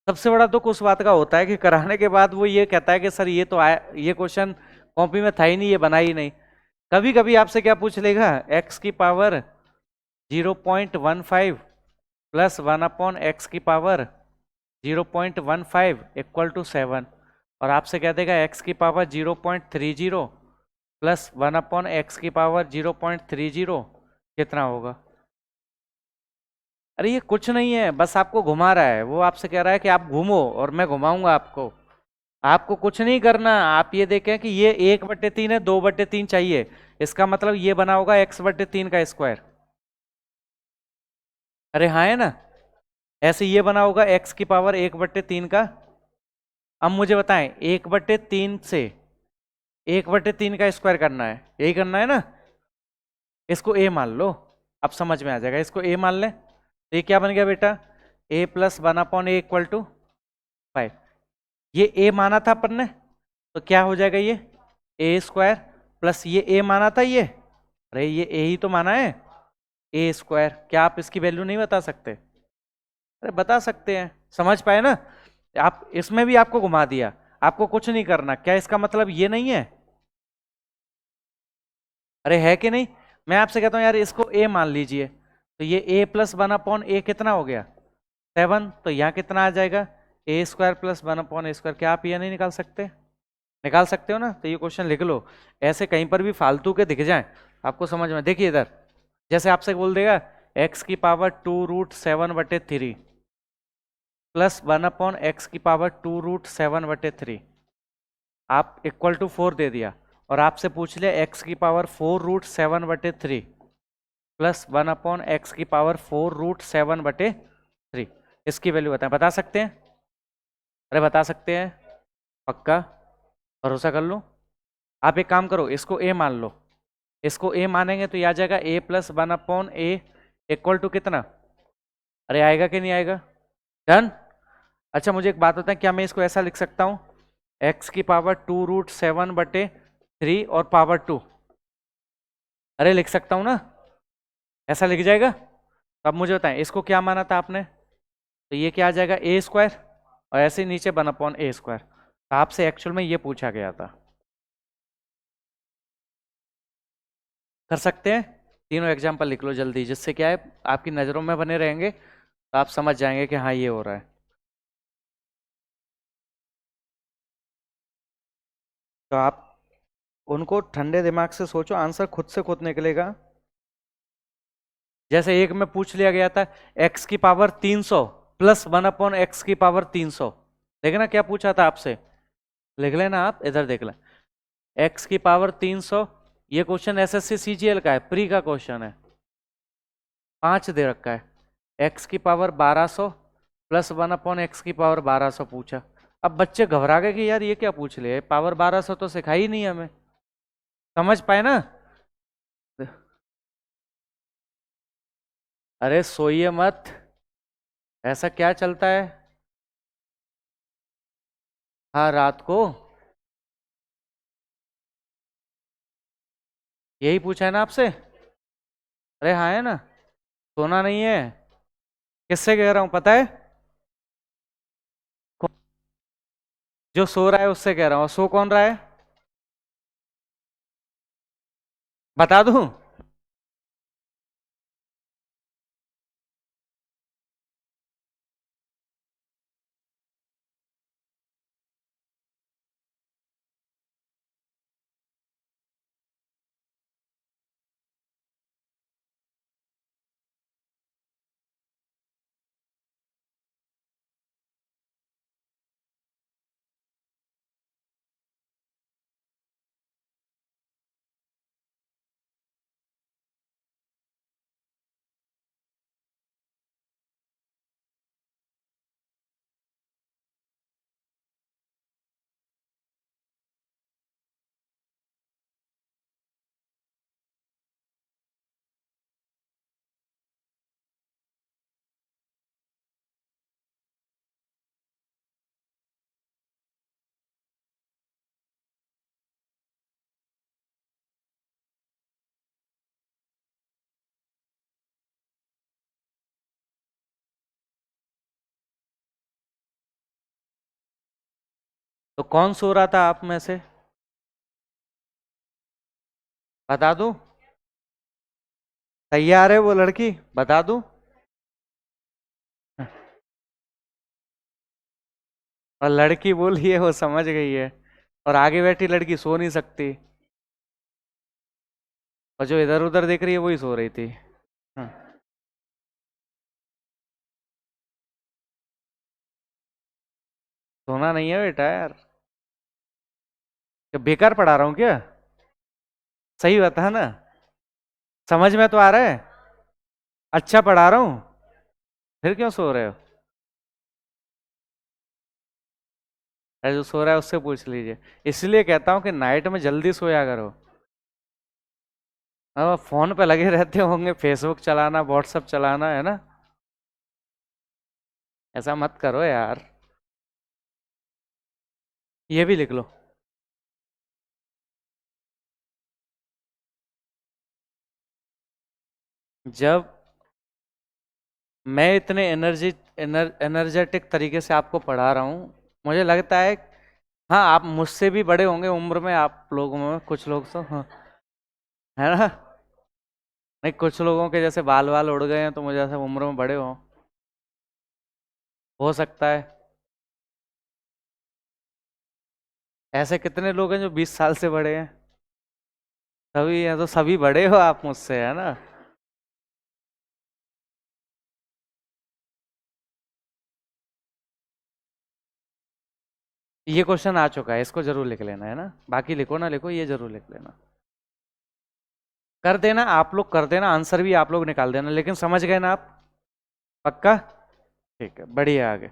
Speaker 1: सबसे बड़ा दुख उस बात का होता है कि कराने के बाद वो ये कहता है कि सर ये तो आया, ये क्वेश्चन कॉपी में था ही नहीं, ये बना ही नहीं। कभी कभी आपसे क्या पूछ लेगा, x की पावर 0.15 प्लस 1/x की पावर 0.15 इक्वल टू 7, और आपसे कह देगा x की पावर 0.30 प्लस 1/x की पावर 0.30 कितना होगा। अरे ये कुछ नहीं है, बस आपको घुमा रहा है। वो आपसे कह रहा है कि आप घूमो और मैं घुमाऊंगा आपको। आपको कुछ नहीं करना, आप ये देखें कि ये 1/3 है, 2/3 चाहिए, इसका मतलब ये बना होगा x/3 का स्क्वायर। अरे हाँ है ना, ऐसे ये बना होगा x की पावर 1/3 का। अब मुझे बताएं 1/3 से 1/3 का स्क्वायर करना है, यही करना है ना। इसको a मान लो, अब समझ में आ जाएगा। इसको a मान लें तो ये क्या बन गया बेटा, a plus 1/a equal to 5। ये a माना था अपन ने, तो क्या हो जाएगा, ये a स्क्वायर प्लस ये a माना था, ये अरे ये a ही तो माना है, a स्क्वायर। क्या आप इसकी वैल्यू नहीं बता सकते। अरे बता सकते हैं, समझ पाए ना। आप इसमें भी आपको घुमा दिया, आपको कुछ नहीं करना। क्या इसका मतलब ये नहीं है, अरे है कि नहीं। मैं आपसे कहता हूं यार इसको a मान लीजिए, तो ये a प्लस 1/a कितना हो गया 7, तो यहाँ कितना आ जाएगा a square plus 1/a square. क्या आप ये नहीं निकाल सकते, निकाल सकते हो ना। तो ये क्वेश्चन लिख लो, ऐसे कहीं पर भी फालतू के दिख जाए आपको समझ में। देखिए इधर जैसे आपसे बोल देगा x की पावर 2√7/3 प्लस 1/x की पावर 2√7/3, आप इक्वल टू 4 दे दिया, और आपसे पूछ लिया x की पावर 4√7/3 प्लस 1/x की पावर 4√7/3, इसकी वैल्यू बताएं। बता सकते हैं, अरे बता सकते हैं, पक्का भरोसा कर लो। आप एक काम करो, इसको a मान लो, इसको a मानेंगे तो ये आ जाएगा a plus 1/a equal to कितना। अरे आएगा कि नहीं आएगा, डन। अच्छा मुझे एक बात बताएं, क्या मैं इसको ऐसा लिख सकता हूँ x की पावर 2√7/3 और पावर 2, अरे लिख सकता हूँ ना, ऐसा लिख जाएगा। तो अब मुझे बताएं इसको क्या माना था आपने, तो ये क्या आ जाएगा a स्क्वायर, और ऐसे नीचे 1/a स्क्वायर। तो आपसे एक्चुअल में ये पूछा गया था। कर सकते हैं, तीनों एग्जाम्पल लिख लो जल्दी, जिससे क्या है आपकी नज़रों में बने रहेंगे, तो आप समझ जाएंगे कि हाँ ये हो रहा है। तो आप उनको ठंडे दिमाग से सोचो, आंसर खुद से खुद निकलेगा। जैसे एक में पूछ लिया गया था x की पावर 300 प्लस 1/x की पावर 300, देखना क्या पूछा था आपसे, लिख लेना आप, इधर देख लें। x की पावर 300 ये क्वेश्चन एसएससी सीजीएल का है, प्री का क्वेश्चन है। 5 दे रखा है, एक्स की पावर 1200 प्लस 1/x की पावर 1200 पूछा। अब बच्चे घबरा गए कि यार ये क्या पूछ ले, पावर 1200 तो सिखाई ही नहीं हमें। समझ पाए ना? अरे सोइए मत, ऐसा क्या चलता है? हाँ रात को यही पूछा है ना आपसे? अरे हाँ है ना, सोना नहीं है। किससे कह रहा हूं पता है? जो सो रहा है उससे कह रहा हूं। सो कौन रहा है बता दूं? तो कौन सो रहा था आप में से? बता दूं? तैयार है वो लड़की, बता दूं? और लड़की बोली है वो समझ गई है, और आगे बैठी लड़की सो नहीं सकती, और जो इधर उधर देख रही है वही सो रही थी। हाँ। सोना नहीं है बेटा यार, क्या बेकार पढ़ा रहा हूँ क्या? सही बता ना, समझ में तो आ रहा है? अच्छा पढ़ा रहा हूँ, फिर क्यों सो रहे हो? अरे जो सो रहा है उससे पूछ लीजिए। इसलिए कहता हूँ कि नाइट में जल्दी सोया करो। अब फोन पे लगे रहते होंगे, फेसबुक चलाना, व्हाट्सएप चलाना, है ना? ऐसा मत करो यार। ये भी लिख लो। जब मैं इतने एनर्जेटिक तरीके से आपको पढ़ा रहा हूँ, मुझे लगता है, हाँ आप मुझसे भी बड़े होंगे उम्र में, आप लोगों में कुछ लोग तो हाँ, है ना? नहीं, कुछ लोगों के जैसे बाल बाल उड़ गए हैं तो मुझे ऐसा उम्र में बड़े हो सकता है। ऐसे कितने लोग हैं जो 20 साल से बड़े हैं? सभी हैं तो सभी बड़े हो आप मुझसे, है ना? ये क्वेश्चन आ चुका है, इसको जरूर लिख लेना, है ना? बाकी लिखो ना लिखो, ये जरूर लिख लेना। कर देना आप लोग, कर देना, आंसर भी आप लोग निकाल देना, लेकिन समझ गए ना आप? पक्का? ठीक है, बढ़िया, आगे।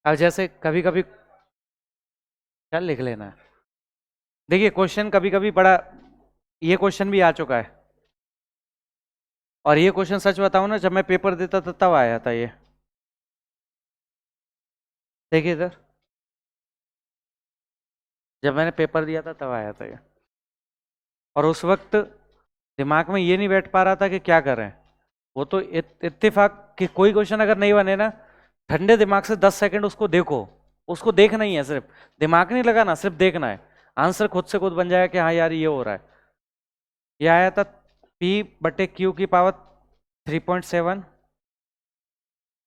Speaker 1: अब जैसे कभी कभी क्या लिख लेना है, देखिए क्वेश्चन कभी कभी बड़ा, ये क्वेश्चन भी आ चुका है, और ये क्वेश्चन सच बताऊं ना, जब मैं पेपर देता था तब आया था ये। देखिए इधर, जब मैंने पेपर दिया था तब आया था ये, और उस वक्त दिमाग में ये नहीं बैठ पा रहा था कि क्या करें। वो तो इत्तेफाक कि कोई क्वेश्चन अगर नहीं बने ना, ठंडे दिमाग से 10 सेकंड उसको देखो, उसको देखना ही है सिर्फ, दिमाग नहीं लगाना, सिर्फ देखना है। आंसर खुद से खुद बन जाएगा कि हाँ यार ये हो रहा है। ये आया था P/Q की पावर 3.7,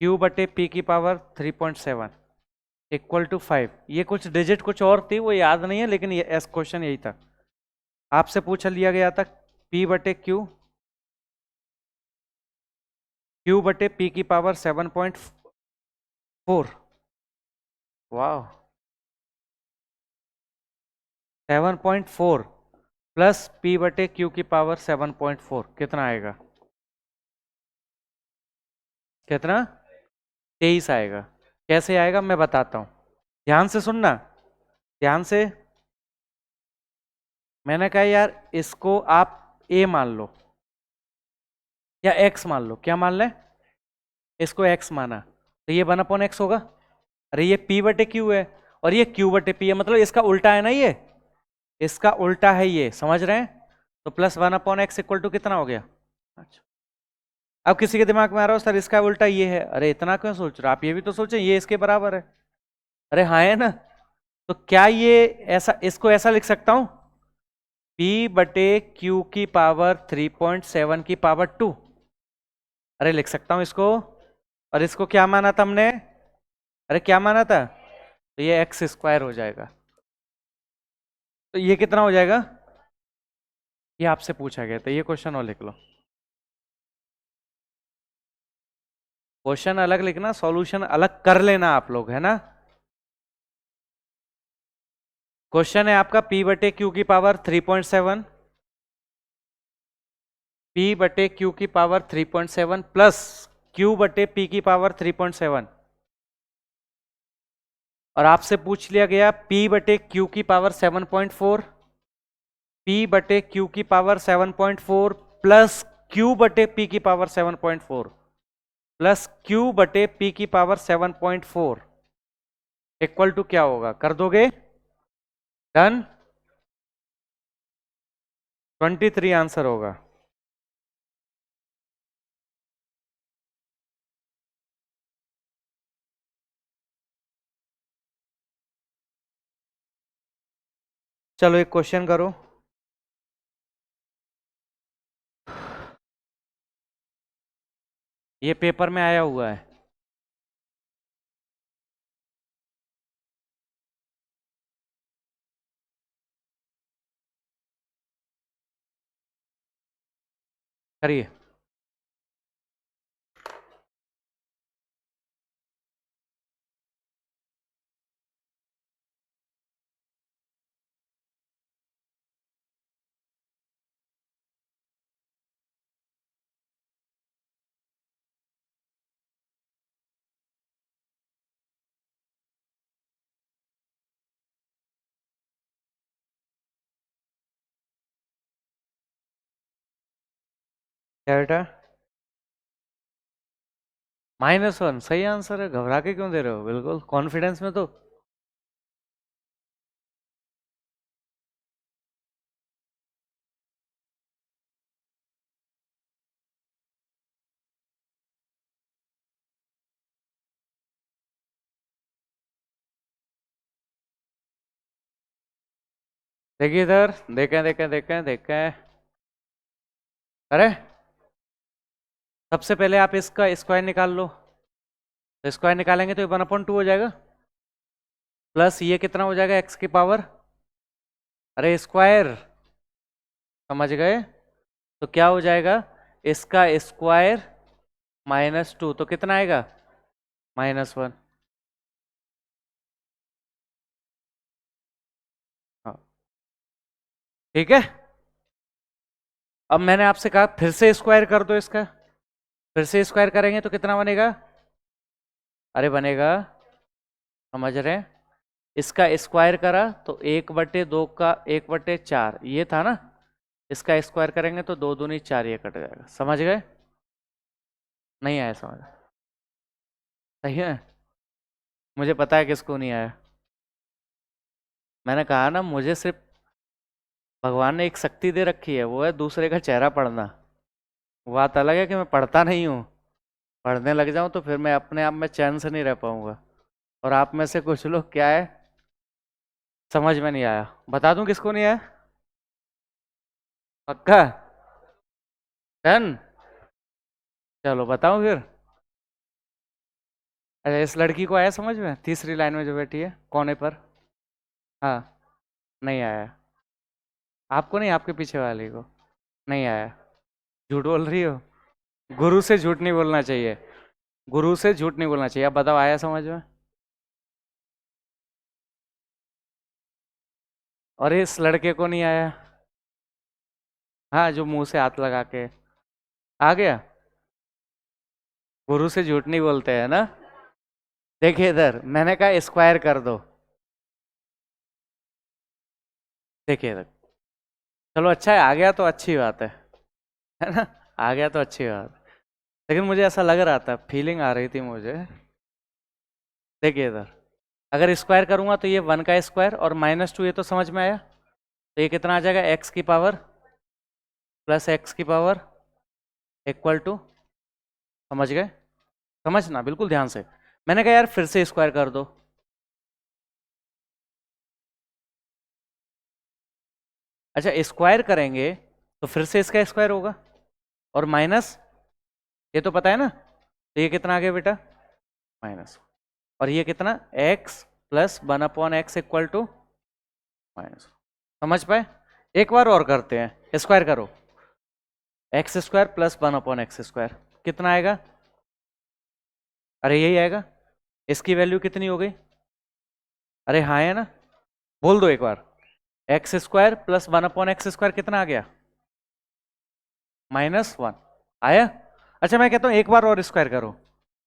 Speaker 1: Q/P की पावर 3.7 =5। ये कुछ डिजिट कुछ और थी, वो याद नहीं है, लेकिन ये क्वेश्चन यही था। आपसे पूछ लिया गया था P/Q Q बटे P की पावर 7.4। वाह, 7.4 प्लस P बटे Q की पावर 7.4 कितना आएगा? कितना? 23 आएगा। कैसे आएगा मैं बताता हूं, ध्यान से सुनना, ध्यान से। मैंने कहा यार इसको आप A मान लो या X मान लो। क्या मान लें? इसको X माना तो ये 1/x होगा। अरे ये P बटे Q है और ये Q बटे P है, मतलब इसका उल्टा है ना, ये इसका उल्टा है, ये समझ रहे हैं? तो प्लस 1/x इक्वल टू कितना हो गया? अच्छा, अब किसी के दिमाग में आ रहा हो सर इसका उल्टा ये है, अरे इतना क्यों सोच रहे हो आप, ये भी तो सोचें ये इसके बराबर है। अरे हाँ है ना, तो क्या ये ऐसा, इसको ऐसा लिख सकता हूं, P बटे Q की पावर 3.7 की पावर 2। अरे लिख सकता हूं इसको। और इसको क्या माना था हमने? अरे क्या माना था? तो ये एक्स स्क्वायर हो जाएगा। तो ये कितना हो जाएगा? ये आपसे पूछा गया था, ये क्वेश्चन और लिख लो। क्वेश्चन अलग लिखना, सॉल्यूशन अलग कर लेना आप लोग, है ना। क्वेश्चन है आपका P बटे Q की पावर 3.7, P बटे Q की पावर 3.7 प्लस Q बटे P की पावर 3.7, और आपसे पूछ लिया गया P बटे Q की पावर 7.4, P बटे Q की पावर 7.4 प्लस Q बटे P की पावर 7.4 प्लस Q बटे P की पावर 7.4 इक्वल टू क्या होगा? कर दोगे? डन। 23 आंसर होगा। चलो एक क्वेश्चन करो। ये पेपर में आया हुआ है। करिए। क्या बेटा? -1 सही आंसर है, घबरा के क्यों दे रहे हो, बिल्कुल कॉन्फिडेंस में तो। देखिए इधर, देखें देखें देखें देखें। अरे सबसे पहले आप इसका स्क्वायर निकाल लो, तो स्क्वायर निकालेंगे तो ये 1/2 हो जाएगा, प्लस ये कितना हो जाएगा एक्स की पावर, अरे स्क्वायर, समझ गए? तो क्या हो जाएगा, इसका स्क्वायर -2, तो कितना आएगा? -1। हाँ ठीक है। अब मैंने आपसे कहा फिर से स्क्वायर कर दो इसका, फिर से स्क्वायर करेंगे तो कितना बनेगा? अरे बनेगा, समझ रहे हैं, इसका स्क्वायर करा तो 1/2 का 1/4 ये था ना, इसका स्क्वायर करेंगे तो 2 दूनी 4, ये कट जाएगा। समझ गए? नहीं आया समझ? सही है, मुझे पता है किसको नहीं आया। मैंने कहा ना, मुझे सिर्फ भगवान ने एक शक्ति दे रखी है, वो है दूसरे का चेहरा पढ़ना। बात अलग है कि मैं पढ़ता नहीं हूँ, पढ़ने लग जाऊं तो फिर मैं अपने आप में चैन से नहीं रह पाऊंगा। और आप में से कुछ लोग क्या है, समझ में नहीं आया, बता दूं किसको नहीं आया? पक्का? डन। चलो बताऊं फिर। अच्छा, इस लड़की को आया समझ में, तीसरी लाइन में जो बैठी है कोने पर? हाँ, नहीं आया। आपको नहीं, आपके पीछे वाले को नहीं आया। झूठ बोल रही हो? गुरु से झूठ नहीं बोलना चाहिए, गुरु से झूठ नहीं बोलना चाहिए। अब बताओ, आया समझ में? और इस लड़के को नहीं आया? हाँ, जो मुंह से हाथ लगा के आ गया। गुरु से झूठ नहीं बोलते हैं ना। देखिए इधर, मैंने कहा स्क्वायर कर दो। देखिए इधर, चलो अच्छा है, आ गया तो अच्छी बात है ना? आ गया तो अच्छी बात है। लेकिन मुझे ऐसा लग रहा था, फीलिंग आ रही थी मुझे। देखिए इधर, अगर स्क्वायर करूंगा तो ये 1 का स्क्वायर और -2, ये तो समझ में आया। तो ये कितना आ जाएगा, एक्स की पावर प्लस एक्स की पावर इक्वल टू, समझ गए? समझना बिल्कुल ध्यान से। मैंने कहा यार फिर से स्क्वायर कर दो। अच्छा, स्क्वायर करेंगे तो फिर से इसका स्क्वायर होगा, और माइनस, ये तो पता है ना। तो ये कितना आ गया बेटा, माइनस। और ये कितना, x plus 1/x equal to minus. समझ पाए? एक बार और करते हैं, स्क्वायर करो। X square plus 1/x square कितना आएगा? अरे यही आएगा। इसकी वैल्यू कितनी हो गई? अरे हाँ है ना, बोल दो एक बार। X square plus 1/x square कितना आ गया, -1 आया। अच्छा मैं कहता हूं एक बार और स्क्वायर करो,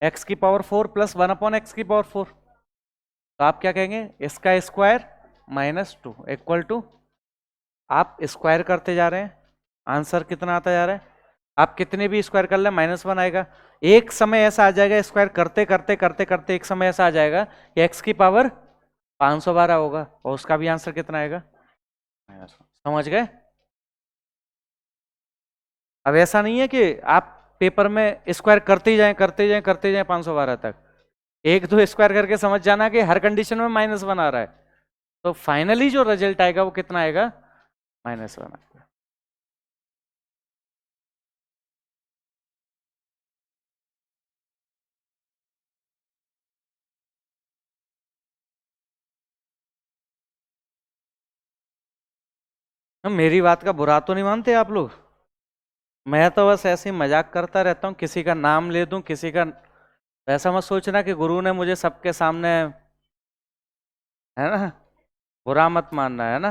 Speaker 1: एक्स की पावर 4 प्लस 1/x की पावर 4। तो आप क्या कहेंगे, इसका स्क्वायर -2 इक्वल टू, आप स्क्वायर करते जा रहे हैं, आंसर कितना आता जा रहा है? आप कितने भी स्क्वायर कर ले -1 आएगा। एक समय ऐसा आ जाएगा, स्क्वायर करते करते करते करते एक समय ऐसा आ जाएगा कि एक्स की पावर 512 होगा, और उसका भी आंसर कितना आएगा, -1। समझ गए? अब ऐसा नहीं है कि आप पेपर में स्क्वायर करते ही जाएं करते ही जाएं करते ही जाएं 512 तक। एक दो स्क्वायर करके समझ जाना कि हर कंडीशन में -1 आ रहा है, तो फाइनली जो रिजल्ट आएगा वो कितना आएगा, -1 आएगा। मेरी बात का बुरा तो नहीं मानते आप लोग? मैं तो बस ऐसे ही मजाक करता रहता हूँ, किसी का नाम ले दूं किसी का। ऐसा मत सोचना कि गुरु ने मुझे सबके सामने, है ना, बुरा मत मानना, है ना।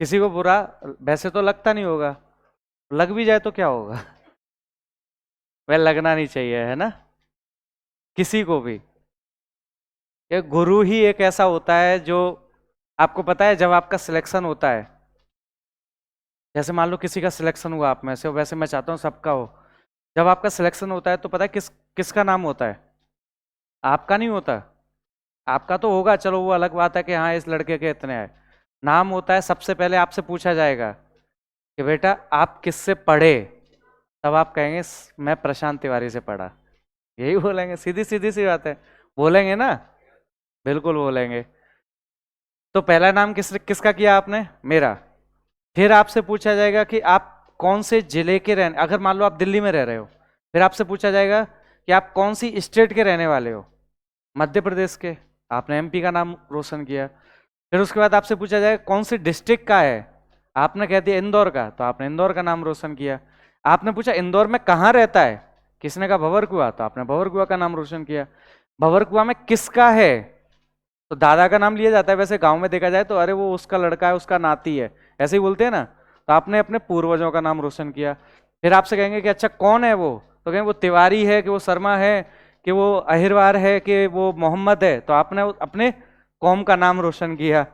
Speaker 1: किसी को बुरा वैसे तो लगता नहीं होगा, लग भी जाए तो क्या होगा वह लगना नहीं चाहिए, है ना, किसी को भी। ये गुरु ही एक ऐसा होता है जो, आपको पता है जब आपका सिलेक्शन होता है, जैसे मान लो किसी का सिलेक्शन हुआ आप में से, वैसे मैं चाहता हूँ सबका हो। जब आपका सिलेक्शन होता है तो पता है किसका नाम होता है, आपका नहीं होता। आपका तो होगा, चलो वो अलग बात है कि हाँ इस लड़के के इतने हैं। नाम होता है, सबसे पहले आपसे पूछा जाएगा कि बेटा आप किससे पढ़े, तब आप कहेंगे मैं प्रशांत तिवारी से पढ़ा, यही बोलेंगे, सीधी सीधी सी बात है, बोलेंगे ना, बिल्कुल बोलेंगे। तो पहला नाम किसका किया आपने, मेरा। फिर आपसे पूछा जाएगा कि आप कौन से जिले के रहने, अगर मान लो आप दिल्ली में रह रहे हो, फिर आपसे पूछा जाएगा कि आप कौन सी स्टेट के रहने वाले हो, मध्य प्रदेश के, आपने एमपी का नाम रोशन किया। फिर उसके बाद आपसे पूछा जाएगा कौन सी डिस्ट्रिक्ट का है, आपने कह दिया इंदौर का, तो आपने इंदौर का नाम रोशन किया। आपने पूछा इंदौर में कहाँ रहता है, किसने कहा भंवरकुआ, तो आपने भंवरकुआ का नाम रोशन किया। भंवरकुआ में किसका है, तो दादा का नाम लिया जाता है, वैसे गांव में देखा जाए तो अरे वो उसका लड़का है, उसका नाती है, ऐसे ही बोलते हैं ना। तो आपने अपने पूर्वजों का नाम रोशन किया। फिर आपसे कहेंगे कि अच्छा कौन है वो, तो कहेंगे वो तिवारी है कि वो शर्मा है कि वो अहिरवार है कि वो मोहम्मद है, तो आपने अपने कौम का नाम रोशन किया।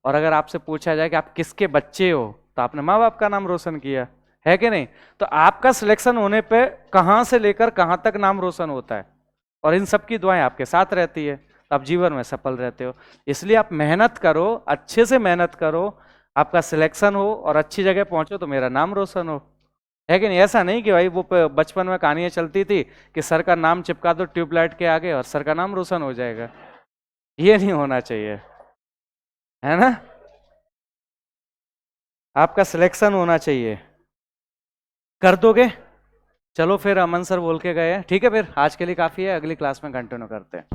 Speaker 1: और अगर आपसे पूछा जाए कि आप किसके बच्चे हो, तो आपने माँ बाप का नाम रोशन किया, है कि नहीं। तो आपका सिलेक्शन होने पे कहाँ से लेकर कहाँ तक नाम रोशन होता है, और इन सब की दुआएं आपके साथ रहती है, तो आप जीवन में सफल रहते हो। इसलिए आप मेहनत करो, अच्छे से मेहनत करो, आपका सिलेक्शन हो और अच्छी जगह पहुंचो तो मेरा नाम रोशन हो, है कि नहीं। ऐसा नहीं कि भाई वो बचपन में कहानियां चलती थी कि सर का नाम चिपका दो ट्यूबलाइट के आगे और सर का नाम रोशन हो जाएगा, ये नहीं होना चाहिए, है ना। आपका सिलेक्शन होना चाहिए, कर दोगे। चलो फिर अमन सर बोल के गए हैं, ठीक है, फिर आज के लिए काफी है, अगली क्लास में कंटिन्यू करते हैं।